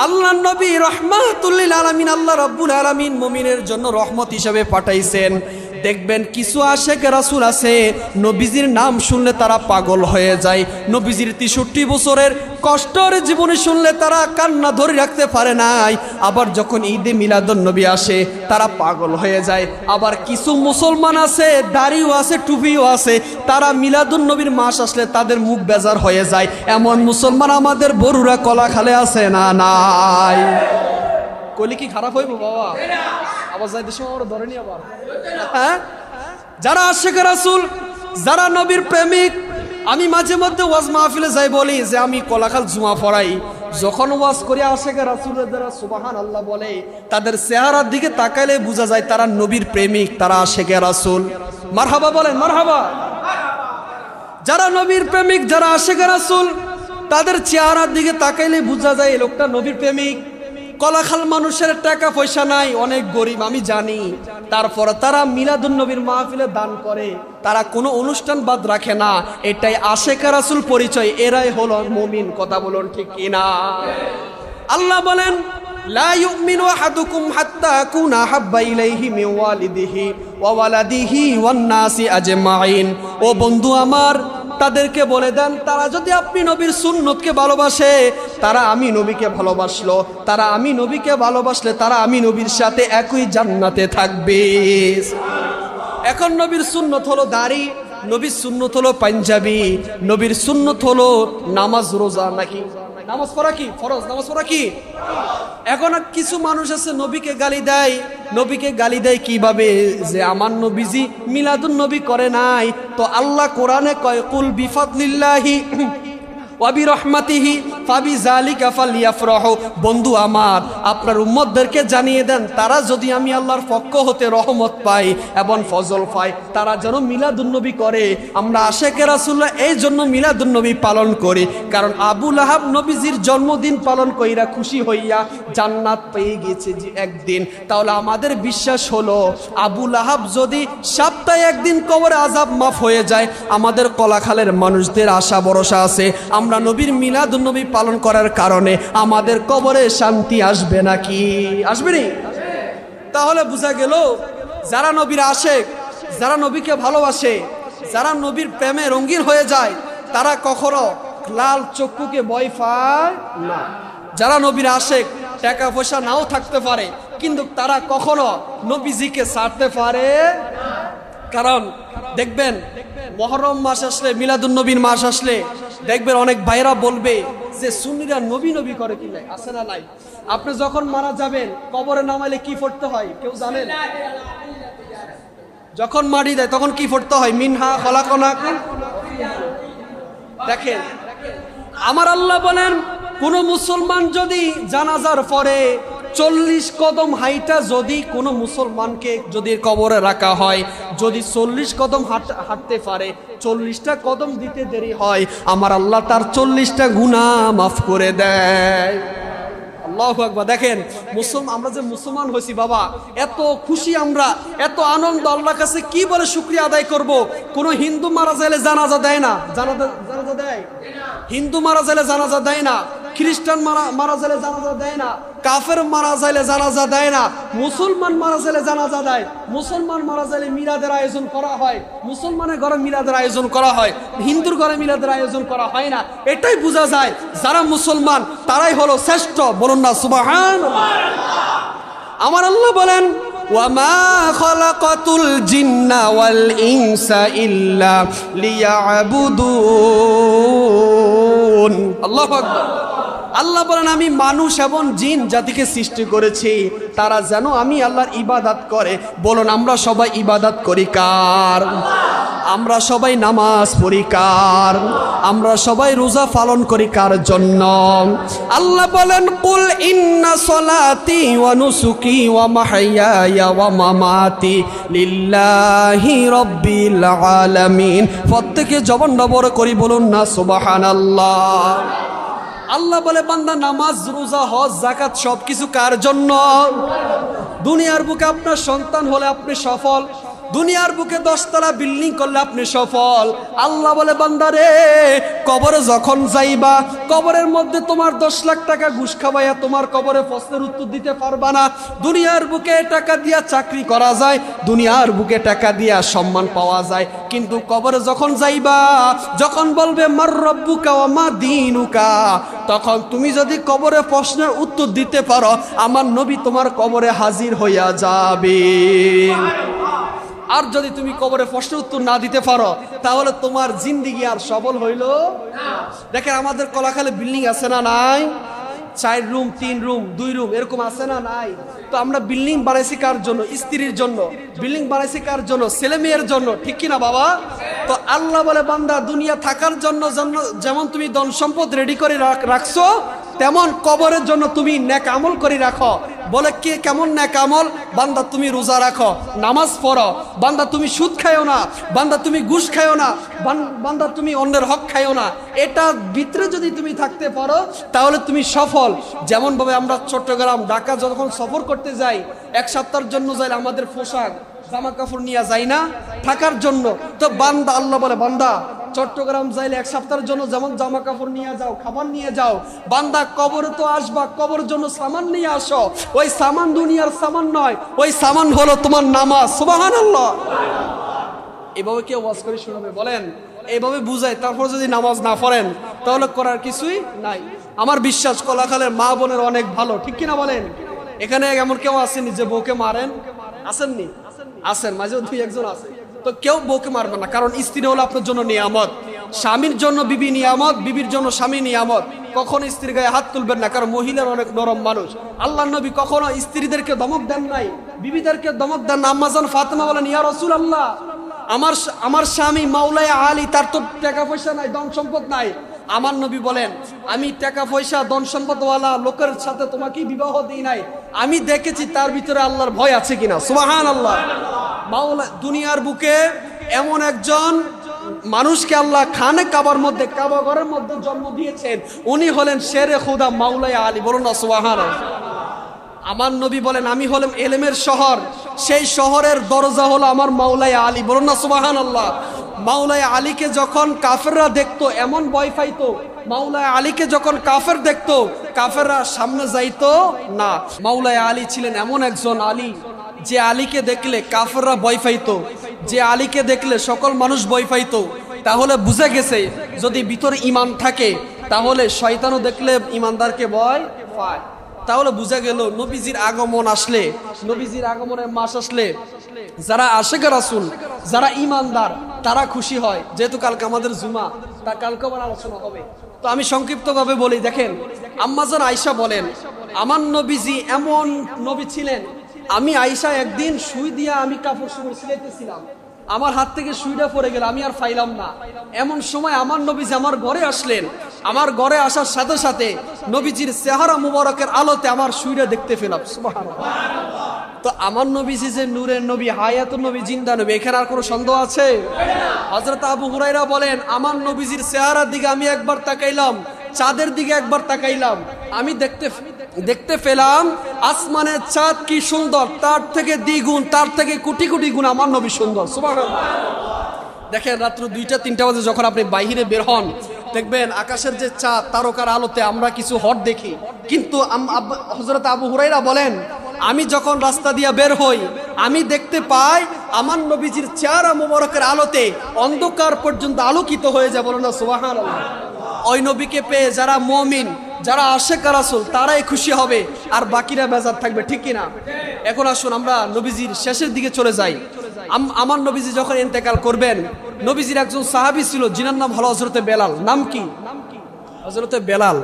আল্লাহ নবী রাহমাতুল লিল আলামিন, আল্লাহ রাব্বুল আলামিন মুমিনের জন্য রহমত হিসেবে পাঠাইছেন। দেখবেন কিছু আশেক রাসূল আছে নবীজির নাম শুনলে তারা পাগল হয়ে যায়। নবীজির 63 বছরের কষ্টের জীবনী শুনলে তারা কান্না ধরে রাখতে পারে নাই। আবার যখন ঈদে মিলাদুন নবী আসে তারা পাগল হয়ে যায়। আবার কিছু মুসলমান আছে, দাড়িও আছে, টুপিও আছে, তারা মিলাদুন নবীর মাস আসলে তাদের মুখ বেজার হয়ে যায়। এমন মুসলমান আমাদের বড়ুরা কলাখালে আছে না নাই? কইলে কি খারাপ হইব বাবা? আবার যাইতে সময় আমরা ধরেনি আবার। হ্যাঁ, যারা আশিক রাসূল, যারা নবীর প্রেমিক, আমি মাঝে মধ্যে ওয়াজ মাহফিলে যাই বলি যে আমি কলাখাল জুমা পড়াই। যখন ওয়াজ করে আশিক রাসূলের যারা সুবহানাল্লাহ বলে তাদের চেহারার দিকে তাকাইলে বোঝা যায় তারা নবীর প্রেমিক, তারা আশিক রাসূল। মারহাবা বলেন, মারহাবা। যারা নবীর প্রেমিক, যারা আশিক রাসূল, তাদের চেহারার দিকে তাকাইলে বোঝা যায় এই লোকটা নবীর প্রেমিক। কলাখাল মানুষের টাকা পয়সা নাই, অনেক গরিব আমি জানি, তারপর তারা মিলাদুন নবীর মাহফিলে দান করে, তারা কোনো অনুষ্ঠান বাদ রাখে না। এটাই আশিক রাসূল পরিচয়, এরাই হলো মুমিন। কথা বলুন ঠিক কিনা? আল্লাহ বলেন লা ইউমিনু আহাদুকুম হাত্তা আকুনা হাব্বা ইলাইহি মিন ওয়ালিদিহি ওয়া ওয়ালাদিহি ওয়ান নাসি আজমাইন। ও বন্ধু আমার, তাদেরকে বলে দেন তারা যদি আপনি নবীর সুন্নতকে ভালোবাসে তারা আমি নবীকে ভালোবাসলো, তারা আমি নবীকে ভালোবাসলে তারা আমি নবীর সাথে একই জান্নাতে থাকবে। এখন নবীর সুন্নত হলো দাড়ি, নবীর সুন্নত হলো পাঞ্জাবি, নবীর সুন্নত হলো নামাজ রোজা। নাকি নামাজ পড়া কি ফরজ? নামাজ পড়া কি? এখন কিছু মানুষ আছে নবীকে গালি দেয়। নবীকে গালি দেয় কিভাবে? যে আমার নবীজি মিলাদুন নবী করে নাই। তো আল্লাহ কোরআনে কয় কুল বিফাদলিল্লাহি ওয়া বিরহমাতিহি ফাবিযালিকা ফালইফরাহু। বন্ধু আমার, আপনার উম্মতদেরকে জানিয়ে দেন, তারা যদি আমি আল্লাহর পক্ষ হতে রহমত পায় এবং ফজল পায়, তারা যেন মিলাদুন নবী করে। আমরা আশেকে রাসূলুল্লাহ এই জন্য মিলাদুন নবী পালন করি, কারণ আবু লাহাব নবীজির জন্মদিন পালন কইরা খুশি হইয়া জান্নাত পেয়ে গেছে যে একদিন। তাহলে আমাদের বিশ্বাস হলো আবু লাহাব যদি সপ্তাহে একদিন কবরে আযাব মাফ হয়ে যায়, আমাদের কলাখালের মানুষদের আশা ভরসা আছে আমরা নবীর মিলাদুন নবী পালন করার কারণে আমাদের কবরে শান্তি আসবে নাকি? আসবে নি? তাহলে বোঝা গেল যারা নবীর আশেক, যারা নবীকে ভালোবাসে, যারা নবীর প্রেমে রঙিন হয়ে যায়, তারা কখনো লাল চক্ষুকে ভয় পায় না। যারা নবীর আশেক, টাকা পয়সা নাও থাকতে পারে, কিন্তু তারা কখনো নবীজিকে ছাড়তে পারে। কারণ দেখবেন মুহররম মাস আসলে, মিলাদুন নবীর মাস আসলে দেখবেন অনেক ভাইরা বলবে যে সুন্নিরা নবী নবী করে কি নাই? আছে না নাই? আপনি যখন মারা যাবেন কবরে নামাইলে কি পড়তে হয় কেউ জানেন? যখন মাটি দেয় তখন কি পড়তে হয়? মিনহা খলাকনাকুম। দেখেন আমার আল্লাহ বলেন, কোন মুসলমান যদি জানাজার পরে 40 কদম হাইটা যদি কোনো মুসলমানকে যদি কবরে রাখা হয়, যদি 40 কদম হাঁটতে পারে, 40টা কদম দিতে দেরি হয়, আমার আল্লাহ তার 40টা গুনাহ মাফ করে দেয়। আল্লাহু আকবার। দেখেন আমরা যে মুসলমান হয়েছি বাবা, এত খুশি আমরা, এত আনন্দ, আল্লাহর কাছে কি বলে শুকরিয়া আদায় করব। কোন হিন্দু মারা যাইলে জানাজা দেয় না, জানাজা দেয়? হিন্দু মারা যাইলে জানাজা দেয় না, খ্রিস্টান মারা যাইলে জানাজা দেয় না, কাফের মারা যাইলে জানাজা দেয় না, মুসলমান মারা যাইলে জানাজা দেয়। মুসলমান মারা যাইলে মিলাদের আয়োজন করা হয়, মুসলমানের ঘরে মিলাদের আয়োজন করা হয়, হিন্দুর ঘরে মিলাদের আয়োজন করা হয় না। এটাই বোঝা যায় যারা মুসলমান তারাই হলো শ্রেষ্ঠ। বলুন না সুবহানাল্লাহ। আমার আল্লাহ বলেন, ওয়ামা খালাকাতুল জিন্না ওয়াল ইনসা ইল্লা লিয়াবুদুন। আল্লাহু আকবার। আল্লাহ বলেন, আমি মানুষ এবং জিন জাতিকে সৃষ্টি করেছি তারা যেন আমি আল্লাহর ইবাদত করে। বলুন আমরা সবাই ইবাদত করি কার? আমরা সবাই নামাজ পড়ি কার? আমরা সবাই রোজা পালন করি কার জন্য? আল্লাহ বলেন, কুল ইন্না সলাতি ওয়া নুসুকি ওয়া মাহইয়ায়া ওয়া মামাতি লিল্লাহি রাব্বিল আলামিন। প্রত্যেকে জবান বড় করি বলুন না সুবহানাল্লাহ। আল্লাহ বলে, বান্দা নামাজ রোজা হজ যাকাত সবকিছু কার জন্য? দুনিয়ার বুকে আপনার সন্তান হলে আপনি সফল, দুনিয়ার বুকে 10 তলা বিল্ডিং করলে আপনি সফল। আল্লাহ বলে, বান্দা রে, কবরে যখন যাইবা, কবরের মধ্যে তোমার 10 লাখ টাকা ঘুষ খাওয়াইয়া তোমার কবরে প্রশ্নের উত্তর দিতে পারবা না। দুনিয়ার বুকে টাকা দিয়া চাকরি করা যায়, দুনিয়ার বুকে টাকা দিয়া সম্মান পাওয়া যায়, কিন্তু কবরে যখন যাইবা, যখন বলবে মার রব্বুকা ওয়া মা দীনুকা, তখন তুমি যদি কবরে প্রশ্নের উত্তর দিতে পারো, আমার নবী তোমার কবরে হাজির হইয়া যাবে। আর যদি তুমি কবরে প্রশ্নের উত্তর না দিতে পারো, তাহলে তোমার জিন্দেগি আর সফল হইল না। দেখেন আমাদের কলাখালে বিল্ডিং আছে না নাই? 4 রুম, 3 রুম, 2 রুম এরকম আছে না নাই? তো আমরা বিল্ডিং বানাইছি কার জন্য? স্ত্রীর জন্য। বিল্ডিং বানাইছি কার জন্য? ছেলে মেয়ের জন্য, ঠিক কিনা বাবা? তো আল্লাহ বলে, বান্দা দুনিয়া থাকার জন্য যেমন তুমি ধন সম্পদ রেডি করে রাখছো, তেমন কবরের জন্য তুমি নেক আমল করে রাখো। বলে কি কেমন নেক আমল? বান্দা তুমি রোজা রাখো, নামাজ পড়ো, বান্দা তুমি সুদ খাইও না, বান্দা তুমি ঘুষ খাইও না, বান্দা তুমি অন্যের হক খাইও না। এটা ভিতরে যদি তুমি থাকতে পারো তাহলে তুমি সফল। যেমন ভাবে আমরা চট্টগ্রাম ঢাকা যখন সফর করতে যাই, 1 সপ্তাহের জন্য যাই, আমাদের পোশাক জামা কাপড় নিয়ে যাই না থাকার জন্য। তো বান্দা আল্লাহ বলে, বান্দা চট্টগ্রাম যাইলে 1 সপ্তাহের জন্য যেমন জামা কাপড় নিয়ে যাও, খাবার নিয়ে যাও, বান্দা কবরে তো আসবা, কবরের জন্য সামান নিয়ে আসো। ওই সামান দুনিয়ার সামান নয়, ওই সামান হলো তোমার নামাজ। সুবহানাল্লাহ। এভাবে কেউ ওয়াজ করে শোনাবে? বলেন এইভাবে বুঝায়, তারপর যদি নামাজ না পড়েন তাহলে করার কিছুই নাই। আমার বিশ্বাস কলাখালের মা বোনের অনেক ভালো, ঠিক কিনা বলেন? এখানে এমন কেউ আসেনি যে বউকে মারেন? আসেননি? আছেন, মাঝেও দুই একজন আছে। তো কেউ বউকে মারবে না, কারণ স্ত্রী হলো আপনার জন্য নিয়ামত। স্বামীর জন্য বিবি নিয়ামত, বিবির জন্য স্বামী নিয়ামত। কখনো স্ত্রীর গায়ে হাত তুলবেন না, কারণ মহিলার অনেক নরম মানুষ। আল্লাহ নবী কখনো স্ত্রীদেরকে ধমক দেন নাই, বিবিদেরকে ধমক দেন না। আম্মা জান ফাতেমা বলেন, ইয়া রাসূলুল্লাহ, আমার স্বামী মাওলায়ে আলী, তার তো টাকা পয়সা নাই, ধন সম্পদ নাই। আমার নবী বলেন, আমি টাকা পয়সা ধন সম্পদওয়ালা লোকের সাথে তোমাকে বিবাহ দিই নাই, আমি দেখেছি তার ভিতরে আল্লাহর ভয় আছে কিনা। সুবহানাল্লাহ। মাওলা দুনিয়ার বুকে এমন একজন মানুষকে আল্লাহ খানে কাবার মধ্যে, কাবা ঘরের মধ্যে জন্ম দিয়েছেন, উনি হলেন শেরে খুদা মাওলায়ে আলী। বলুন না সুবহানাল্লাহ। আমার নবী বলেন, আমি হলাম এলেমের শহর, সেই শহরের দরজা হলো আমার মাওলায়ে আলী। বলুন না সুবহানাল্লাহ। মাওলায়ে আলীকে যখন কাফেররা দেখতো এমন ভয় পাইতো, মাওলায়ে আলীকে যখন কাফের দেখতো কাফেররা সামনে যাইতো না। মাওলায়ে আলী ছিলেন এমন একজন আলী, যে আলীকে দেখলে কাফেররা ভয় পাইতো, যে আলীকে দেখলে সকল মানুষ ভয় পাইতো। তাহলে বুঝে গেছে, যদি ভিতরে ঈমান থাকে তাহলে শয়তানও দেখলে ঈমানদারকে ভয় পায়। তাহলে বুঝা গেল নবীজির আগমন আসলে, নবীজির আগমনের মাস আসলে যারা আশিকে রাসূল, যারা ঈমানদার, তারা খুশি হয়। যেহেতু কালকে আমাদের জুমা, তা কালকে আবার আলোচনা হবে, তো আমি সংক্ষিপ্তভাবে বলি। দেখেন, আম্মা জান আয়েশা বলেন, আমার নবীজি এমন নবী ছিলেন, আমি আয়েশা একদিন সুই দিয়া আমি কাপড় চোপড় সিলাইতেছিলাম, আমার হাত থেকে সুইটা পড়ে গেল, আমি আর পাইলাম না। এমন সময় আমার নবীজি আমার ঘরে আসলেন। আমার ঘরে আসার সাথে সাথে নবীজির চেহারা মুবারকের আলোতে আমার সুইটা দেখতে পেলাম। সুবহানাল্লাহ। তো আমার নবীজি যে নূরের নবী, হায়াতুন নবী, জিন্দা নবী, এখানে আর কোনো সন্দেহ আছে? হযরত আবু হুরায়রা বলেন, আমার নবীজির চেহারার দিকে আমি একবার তাকাইলাম, চাঁদের দিকে একবার তাকাইলাম, আমি দেখতে পেলাম আসমানের চাঁদ কি সুন্দর, তার থেকে দ্বিগুণ, তার থেকে কোটি কোটি গুণ আমার নবী সুন্দর। সুবহানাল্লাহ। দেখেন, রাত্র 2টা-3টা বাজে যখন আপনি বাইরে বের হন, দেখবেন আকাশের যে চাঁদ, তারকার আলোতে আমরা কিছু হট দেখি। কিন্তু হযরত আবু হুরায়রা বলেন, আমি যখন রাস্তা দিয়ে বের হই, আমি দেখতে পাই আমার নবীজির চেহারা মুবারকের আলোতে অন্ধকার পর্যন্ত আলোকিত হয়ে যায়। বলেন না সুবহানাল্লাহ। ওই নবীকে পেয়ে যারা মুমিন, যারা আশিক রাসূল, তারাই খুশি হবে, আর বাকিরা বেজার থাকবে, ঠিক কিনা? এখন আসুন আমরা নবীজির শেষের দিকে চলে যাই। আমার নবীজি যখন ইন্তেকাল করবেন, নবীজির একজন সাহাবী ছিল, যিনার নাম হলো হযরতে বেলাল। নাম কি? হযরতে বেলাল।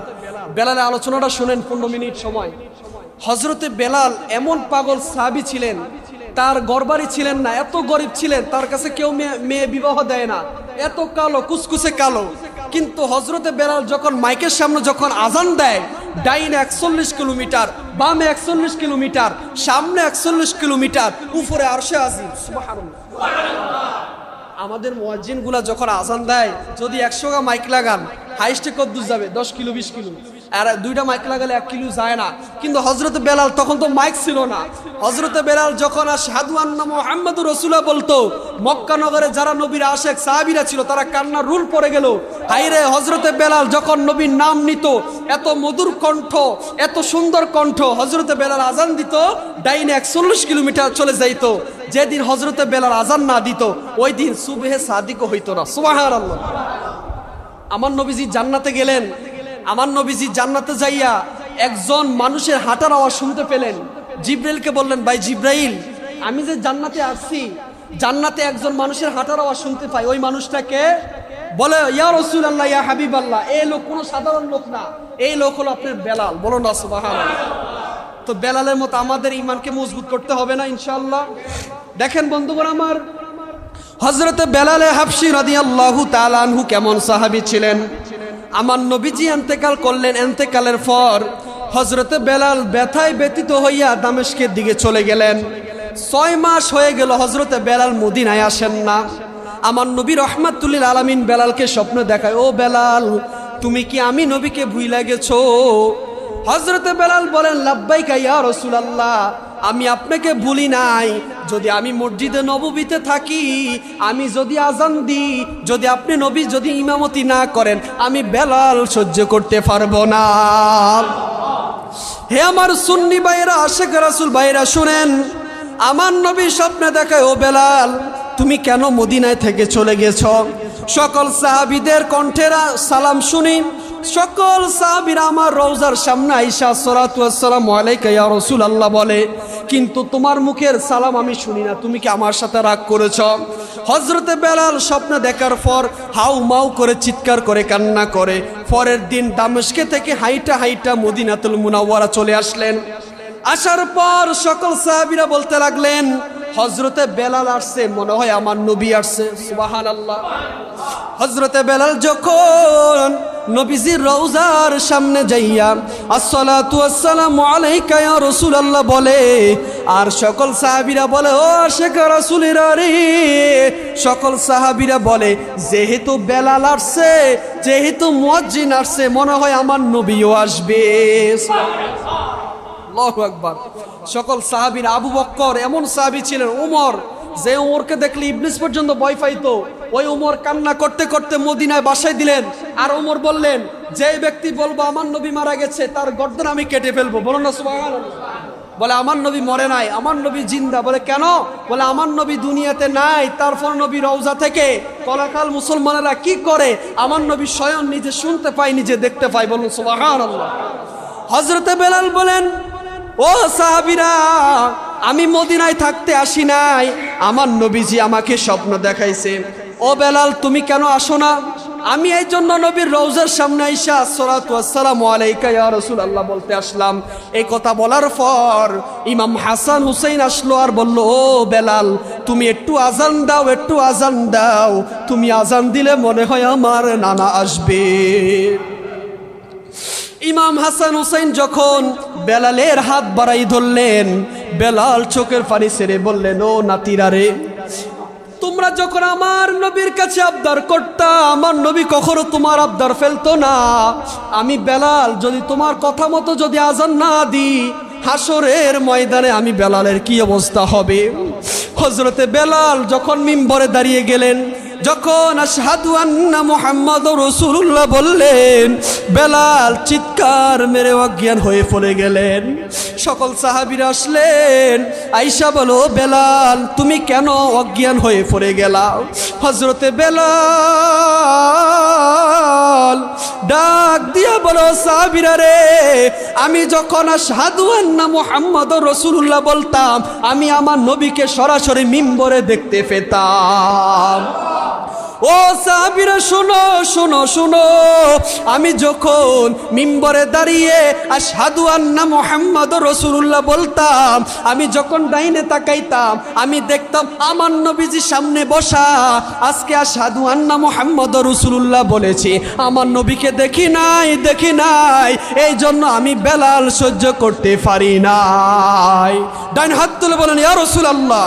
বেলালের আলোচনাটা শুনেন 15 মিনিট সময়। হযরতে বেলাল এমন পাগল সাহাবী ছিলেন, তার ঘরবাড়ি ছিলেন না, এত গরিব ছিলেন, তার কাছে কেউ মেয়ে বিবাহ দেয় না, এত কালো, কুচকুচে কালো। কিন্তু হযরতে বেলাল যখন মাইকের সামনে যখন আজান দেয়, ডাইনে 41 কিলোমিটার, বামে 41 কিলোমিটার, সামনে 41 কিলোমিটার, উপরে আরশে আজিম। সুবহানাল্লাহ। আমাদের মুয়াজ্জিন গুলা যখন আজান দেয়, যদি 100 গা মাইক লাগান, হাইস্টে কত দূর যাবে? 10 কিলো 20 কিলো। আর 2টা মাইক লাগালে 1 কিলো যায় না। কিন্তু হযরতে বেলাল, তখন তো মাইক ছিল না, হযরতে বেলাল যখন আশহাদু আন্না মুহাম্মাদুর রাসূলুল্লাহ বলতো, মক্কা নগরে যারা নবীর আশিক সাহাবীরা ছিল, তারা কান্নার রুল পড়ে গেল। হায়রে, হযরতে বেলাল যখন নবীর নাম নিত, এত মধুর কণ্ঠ, এত সুন্দর কণ্ঠ, হযরতে বেলাল আজান দিত, ডাইনে 41 কিলোমিটার চলে যাইতো। যেদিন হযরতে বেলাল আজান না দিত, ওই দিন সুবহে সাদিকও হইতো না। সুবহানাল্লাহ। আমার নবীজি জান্নাতে গেলেন, আমার নবীজি জান্নাতে যাইয়া একজন মানুষের হাঁটার আওয়াজ শুনতে পেলেন। জিব্রাইলকে বললেন, ভাই জিব্রাইল, আমি যে জান্নাতে আসছি, জান্নাতে একজন মানুষের হাঁটার আওয়াজ শুনতে পাই, ওই মানুষটাকে? বলে, ইয়া রাসূলুল্লাহ, ইয়া হাবিবাল্লাহ, এই লোক কোনো সাধারণ লোক না, এই লোক হলো আপনার বেলাল। বলুন না সুবহানাল্লাহ। তো বেলালের মতো আমাদের ঈমানকে মজবুত করতে হবে না ইনশাআল্লাহ? দেখেন বন্ধুগণ আমার, হযরতে বেলালে হাবশী রাদিয়াল্লাহু তাআলা আনহু কেমন সাহাবী ছিলেন। আমার নবীজি ইন্তেকাল করলেন, ইন্তেকালের পর হযরতে বেলাল ব্যথায় ব্যথিত হইয়া দামেস্কের দিকে চলে গেলেন। 6 মাস হয়ে গেল হযরতে বেলাল মদিনায় আসেন না। আমার নবী রাহমাতুল লিল আলামিন বেলালকে স্বপ্ন দেখায়, ও বেলাল, তুমি কি আমি নবীকে ভুইলা গেছো? হযরতে বেলাল বলেন, লাব্বাইকা ইয়া রাসূলুল্লাহ, আমি আপনাকে ভুলি নাই। যদি আমি মসজিদে নববীতে থাকি, আমি যদি আজান দিই, যদি আপনি নবী যদি ইমামতি না করেন, আমি বেলাল সহ্য করতে পারবো না। হে আমার সুন্নি ভাইরা, আশিক রাসূল ভাইরা, শুনেন, আমার নবী স্বপ্নে দেখায়, ও বেলাল, তুমি কেন মদিনায় থেকে চলে গেছো? সকল সাহাবীদের কণ্ঠেরা সালাম শুনি, সকল সাহাবীরা আমার রওজার সামনে আইসা আসসালাতু ওয়াসসালামু আলাইকা ইয়া রাসূলুল্লাহ বলে, কিন্তু তোমার মুখের সালাম আমি শুনি না, তুমি কি আমার সাথে রাগ করেছ? হযরতে বেলাল স্বপ্ন দেখার পর হাউ মাউ করে চিৎকার করে কান্না করে পরের দিন দামেস্কে থেকে হাইটা হাইটা মদিনাতুল মুনাওয়ারা চলে আসলেন। আসার পর সকল সাহাবীরা বলতে লাগলেন, হযরতে বেলাল আসছে, মনে হয় আমার নবী আসছে। সুবহানাল্লাহ। হযরতে বেলাল যখন নবীজির রওজার সামনে যাইয়া আসসালাতু ওয়াসসালামু আলাইকা ইয়া রাসূলুল্লাহ বলে, আর সকল সাহাবীরা বলে, ও আশিক রাসূলেরা রে, সকল সাহাবীরা বলে, যেহেতু বেলাল আসছে, যেহেতু মুয়াজ্জিন আসছে, মনে হয় আমার নবীও আসবে। আল্লাহু আকবার। সকল সাহাবীরা, আবু বকর এমন সাহাবী ছিলেন, ওমর, যে ওমরকে দেখলে ইবলিস পর্যন্ত ভয় পাইতো, ওই ওমর কান্না করতে করতে মদিনায় বাসায় দিলেন। আর ওমর বললেন, যে ব্যক্তি বলবো আমার নবী মারা গেছে তার গর্দন আমি কেটে ফেলবো। বলুন না সুবহানাল্লাহ। বলে আমার নবী মরে নাই, আমার নবী জিন্দা। বলে কেন? বলে আমার নবী দুনিয়াতে নাই, তারপর নবী রওজা থেকে কলাকাল মুসলমানেরা কি করে আমার নবী স্বয়ং নিজে শুনতে পায়, নিজে দেখতে পায়। বলুন সুবহানাল্লাহ। হযরতে বেলাল বলেন, ও সাহাবীরা, আমি মদিনায় থাকতে আসি নাই, আমার নবীজি আমাকে স্বপ্ন দেখাইছে। ও বেলাল, তুমি কেন আসো না? আমি এই জন্য নবীর রওজার সামনে আইসা আসসালাতু ওয়াসসালামু আলাইকা ইয়া রাসূলুল্লাহ বলতে আসলাম। এই কথা বলার পর ইমাম হাসান হুসাইন আসলো আর বলল, ও বেলাল, তুমি একটু আজান দাও, একটু আজান দাও, তুমি আজান দিলে মনে হয় আমার নানা আসবে। ইমাম হাসান হুসাইন যখন বেলালের হাত বাড়াই ধরলেন, বেলাল চোখের পানি ছেড়ে বললেন, ও নাতিরা রে, তোমরা যখন আমার নবীর কাছে আবদার করতা, আমার নবী কখনো তোমার আবদার ফেলতো না। আমি বেলাল যদি তোমার কথা মতো যদি আজান না দিই, হাসরের ময়দানে আমি বেলালের কি অবস্থা হবে? হযরতে বেলাল যখন মিম্বরে দাঁড়িয়ে গেলেন, যখন আশহাদু আন্না মুহাম্মাদুর রাসূলুল্লাহ বললেন, বেলাল চিৎকার মেরে অজ্ঞান হয়ে পড়ে গেলেন। সকল সাহাবীরা আসলেন, আয়েশা বলো, বেলাল তুমি কেন অজ্ঞান হয়ে পড়ে গেলা? হযরতে বেলাল ডাক দিয়া বলো, সাহাবীরা রে, আমি যখন আশহাদু আন্না মুহাম্মাদুর রাসূলুল্লাহ বলতাম, আমি আমার নবীকে সরাসরি মিম্বরে দেখতে পেতাম। ও সাহাবীরা শোনো শোনো শোনো, আমি যখন মিম্বরে দাঁড়িয়ে আশহাদু আন্না মুহাম্মাদুর রাসূলুল্লাহ বলতাম, আমি যখন ডাইনে তাকাইতাম, আমি দেখতাম আমার নবীজি সামনে বসা। আজকে আশহাদু আন্না মুহাম্মাদুর রাসূলুল্লাহ বলেছি, আমার নবীকে দেখি নাই, দেখি নাই, এই জন্য আমি বেলাল সহ্য করতে পারি নাই। ডাইন হাত তুলে বলেন, ইয়া রাসূলুল্লাহ।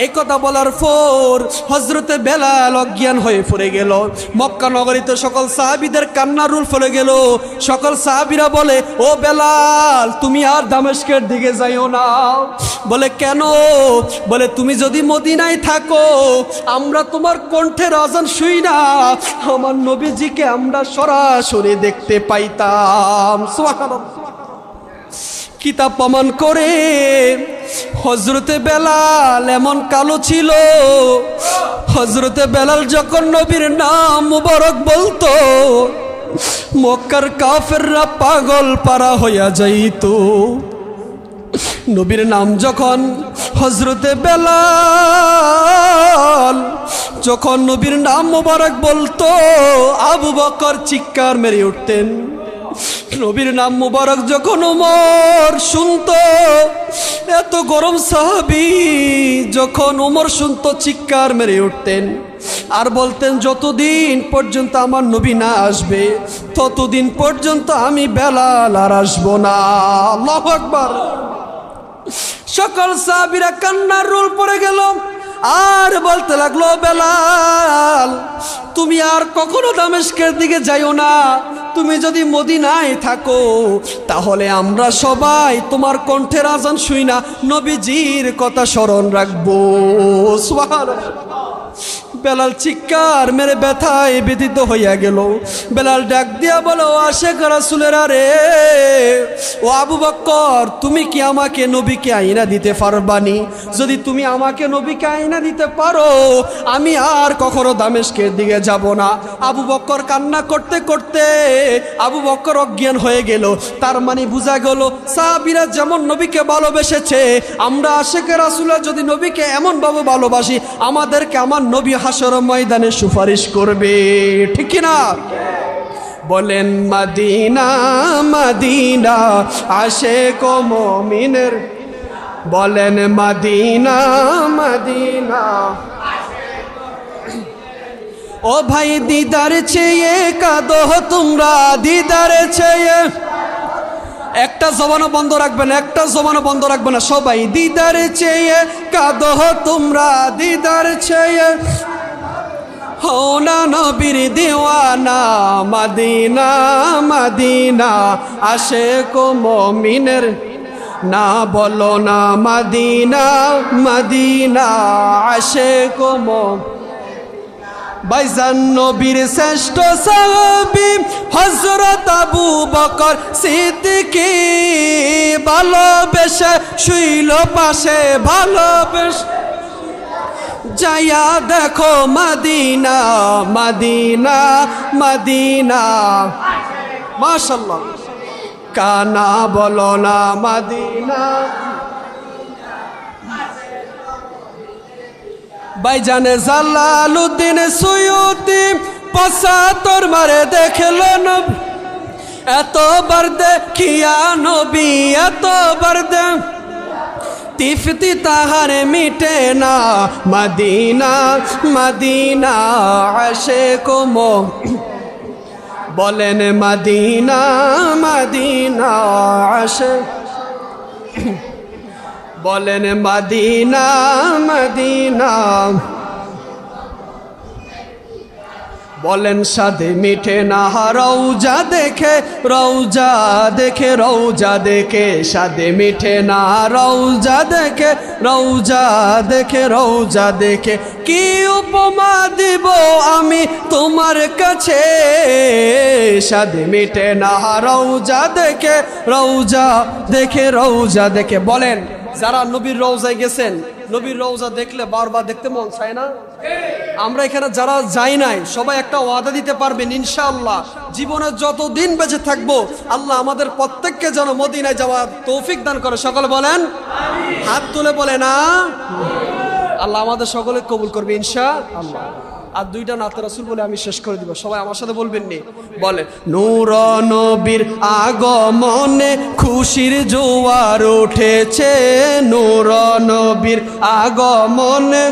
এই কথা বলার পর হযরতে বেলাল অজ্ঞান হয়ে পড়ে গেল। মক্কা নগরীতে সকল সাহাবীদের কান্নার রোল ফেলে গেল। সকল সাহাবীরা বলে, ও বেলাল তুমি আর দামেস্কের দিকে যাইও না। বলে কেন? বলে তুমি যদি মদিনায় থাকো, আমরা তোমার কণ্ঠের আজান শুই না, আমার নবীজিকে আমরা সরাসরি দেখতে পাইতাম। সুবহানাল্লাহ। কিতাব প্রমাণ করে হযরতে বেলাল এমন কালো ছিল, হযরতে বেলাল যখন নবীর নাম মুবারক বলতো, মক্কার কাফেররা পাগল পারা হইয়া যাইত। নবীর নাম যখন হযরতে বেলাল যখন নবীর নাম মুবারক বলতো, আবু বকর চিৎকার মেরে উঠতেন। নবীর নাম মুবারক যখন ওমর শুনতো, এত গরম সাহাবী যখন ওমর শুনতো, চিৎকার মেরে উঠতেন আর বলতেন, যতদিন পর্যন্ত আমার নবী না আসবে, ততদিন পর্যন্ত আমি বেলাল আর আসবো না। আল্লাহু আকবার। সকল সাহাবীরা কান্নার রোল পড়ে গেল আর বলতে লাগলো, বেলাল তুমি আর কখনো দামেস্কের দিকে যাইও না, তুমি যদি মদিনায় থাকো তাহলে আমরা সবাই তোমার কণ্ঠের আজান শুই না, নবীজির কথা স্মরণ রাখবো। সুবহানাল্লাহ। বেলাল চিৎকার মেরে ব্যথায় ব্যথিত হইয়া গেল। বেলাল ডাক দিয়া বলো, আশেক রাসূলের আরে ও আবু বকর, তুমি কি আমাকে নবীকে আইনা দিতে পারবানি? যদি তুমি আমাকে নবীকে আইনা দিতে পারো, আমি আর কখনো দামেস্কের দিকে যাব না। আবু বকর কান্না করতে করতে আবু বকর অজ্ঞান হয়ে গেল। তার মানে বোঝা গেল সাহাবীরা যেমন নবীকে ভালোবেসেছে, আমরা আশেকে রাসূল যদি নবীকে এমন ভাবে ভালোবাসি, আমাদেরকে আমার নবী হাসর ময়দানে সুপারিশ করবে, ঠিক কি না? বলেন মদিনা মদিনা আশেক ও মুমিনের, বলেন মদিনা মদিনা। ও ভাই দিদার চেয়ে কাঁদো তোমরা, দিদার চেয়ে। একটা জবানও বন্ধ রাখবে না, একটা জবানও বন্ধ রাখবে না, সবাই দিদার চেয়ে কাঁদো তোমরা, দিদার চেয়ে। হও না নবীর দিওয়ানা, মদিনা মদিনা আশেক ও মুমিনের। না বলো না মদিনা মদিনা আশেক ও মুমিনের। ভাইজান নবীর শ্রেষ্ঠ সাহাবী হযরত আবু বকর সিদ্দিকী, ভালোবেসে শুইল পাশে, ভালোবেসে। যাইয়া দেখো মদিনা মদিনা মদিনা, মাশাআল্লাহ। কানা বলো না মদিনা। ভাইজানে জালালউদ্দিন সুয়ুতি ৭৫ মারে দেখলো নবী, এতবার দেখিয়া নবী, এতবার তিফতি তাহার মিটে না, মদিনা মদিনা আশেক ও মুমিন। বলেন মদিনা মদিনা আশেক, বলেন মদিনা মদিনা। বলেন সাদে মিঠে না রওজা দেখে, রওজা দেখে, রওজা দেখে, সাদে মিঠে না রওজা দেখে, রওজা দেখে, রওজা দেখে। কি উপমা দিব আমি তোমার কাছে, সাদে মিঠে না রওজা দেখে, রওজা দেখে, রওজা দেখে। বলেন যারা নবীর রওজায় গেছেন, নবীর রওজা দেখলে বারবার দেখতে মন চায় না? আমরা এখানে যারা যাই নাই সবাই একটা ওয়াদা দিতে পারবেন ইনশাআল্লাহ, জীবনে যতদিন বেঁচে থাকবো আল্লাহ আমাদের প্রত্যেককে যেন মদিনায় যাওয়ার তৌফিক দান করে। সকলে বলেন আমিন, হাত তুলে বলেন না। আল্লাহ আমাদের সকলে কবুল করবে ইনশাআল্লাহ। আর দুইটা নাতে রাসূল বলে আমি শেষ করে দিব, সবাই আমার সাথে বলবেন নি। বলে নূর নবীর আগমনে খুশির জোয়ার উঠেছে, নূর নবীর আগমনে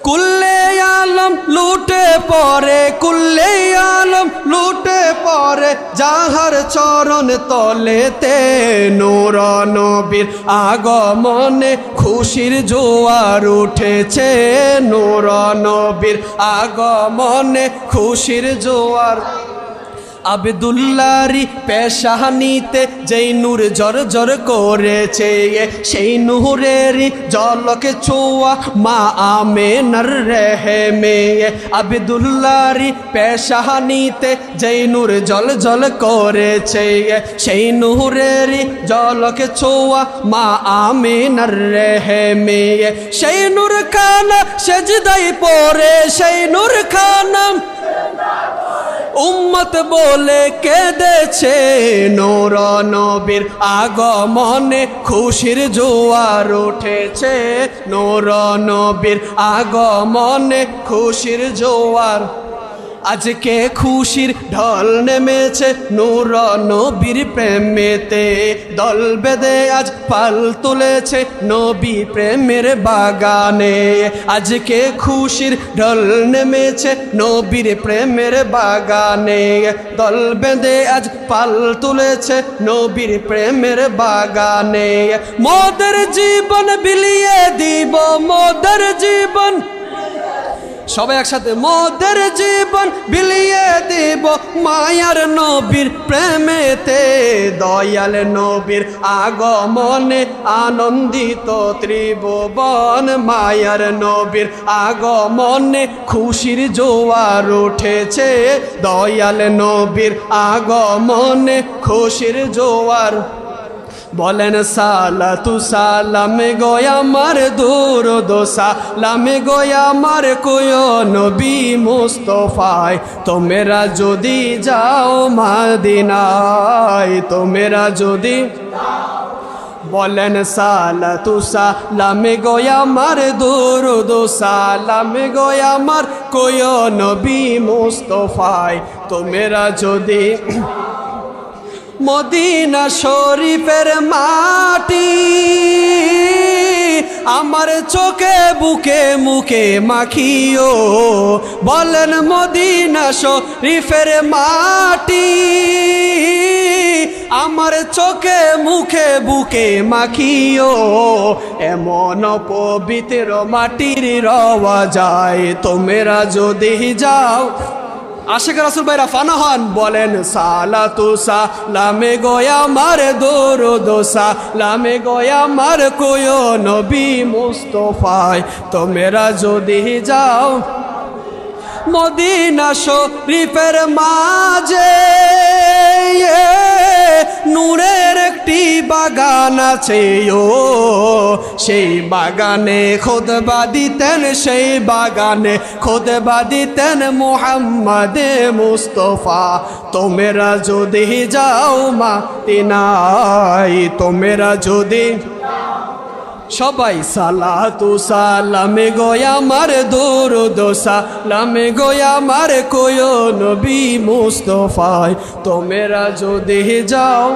কুল্লে আলম লুটে পড়ে, কুল্লে আলম লুটে পড়ে যাহার চরণ তলেতে, নূর নবীর আগমনে খুশির জোয়ার উঠেছে, নূর নবীর আগমনে খুশির জোয়ার। আব্দুল্লাহরি পেশানিতে যেই নূর জর জর করেছে, সেই নূরেরই জলকে ছোঁয়া মা আমেনার রেহেমে। আব্দুল্লাহরি পেশানিতে যেই নূর জল জল করেছে, সেই নূরেরই জলকে ছোঁয়া মা আমেনার রেহেমে। সেই নূর খানা সেজদায় পড়ে, সেই নূর খানা উম্মত বলে কেঁদেছে, নূর নবীর আগমনে খুশির জোয়ার উঠেছে, নূর নবীর আগমনে খুশির জোয়ার। আজকে খুশির ঢল নেমেছে নূর নবীর প্রেমেতে, দল বেঁধে আজ পাল তুলেছে নবী প্রেমের বাগানে। আজকে খুশির ঢল নেমেছে নবীর প্রেমের বাগানে, দল বেঁধে আজ পাল তুলেছে নবীর প্রেমের বাগানে। মোদের জীবন বিলিয়ে দিব, মোদের জীবন সবাই একসাথে, মোদের জীবন বিলিয়ে দেব মায়ার নবীর প্রেমেতে, দয়াল নবীর আগমনে আনন্দিত ত্রিভুবন, মায়ার নবীর আগমনে খুশির জোয়ার উঠেছে, দয়াল নবীর আগমনে খুশির জোয়ার। বলেন সালাতু সালাম গোয়া আমার দুরুদ সালাম গোয়া আমার কোয় নবী মুস্তফায়, তোমরা যদি যাও মদিনায়, তোমরা যদি, বলেন সালাতু সালাম গোয়া আমার দুরুদ সালাম গোয়া আমার কোয় নবী মুস্তফায়, তোমরা যদি মদিনা শরীফের মাটি আমার চোখে বুকে মুখে মাখিও, বলেন মদিনা শরীফের মাটি আমার চোখে মুখে বুকে মাখিও, এমন পবিত্র মাটির রওয়া যায়, তোমরা যদি যাও। আশিক রাসূল ভাইরা ফানা হন, বলেন সালাতু সালামে গোয়া আমার দুরুদ সালামে গোয়া আমার কোয় নবী মুস্তফায়, তোমরা যদি যাও মদিনা শরীফের মাঝে নূরের একটি বাগান আছে, ও সেই বাগানে খুতবা দিতেন, সেই বাগানে খুতবা দিতেন মুহাম্মদে মুস্তফা, তোমরা যদি যাও মদিনায়, তোমরা যদি, সবাই সালাতু সালামে গোয়া আমার দুরুদ সালামে গোয়া আমার কোয় নবী মুস্তফায়, তোমরা যদি যাও।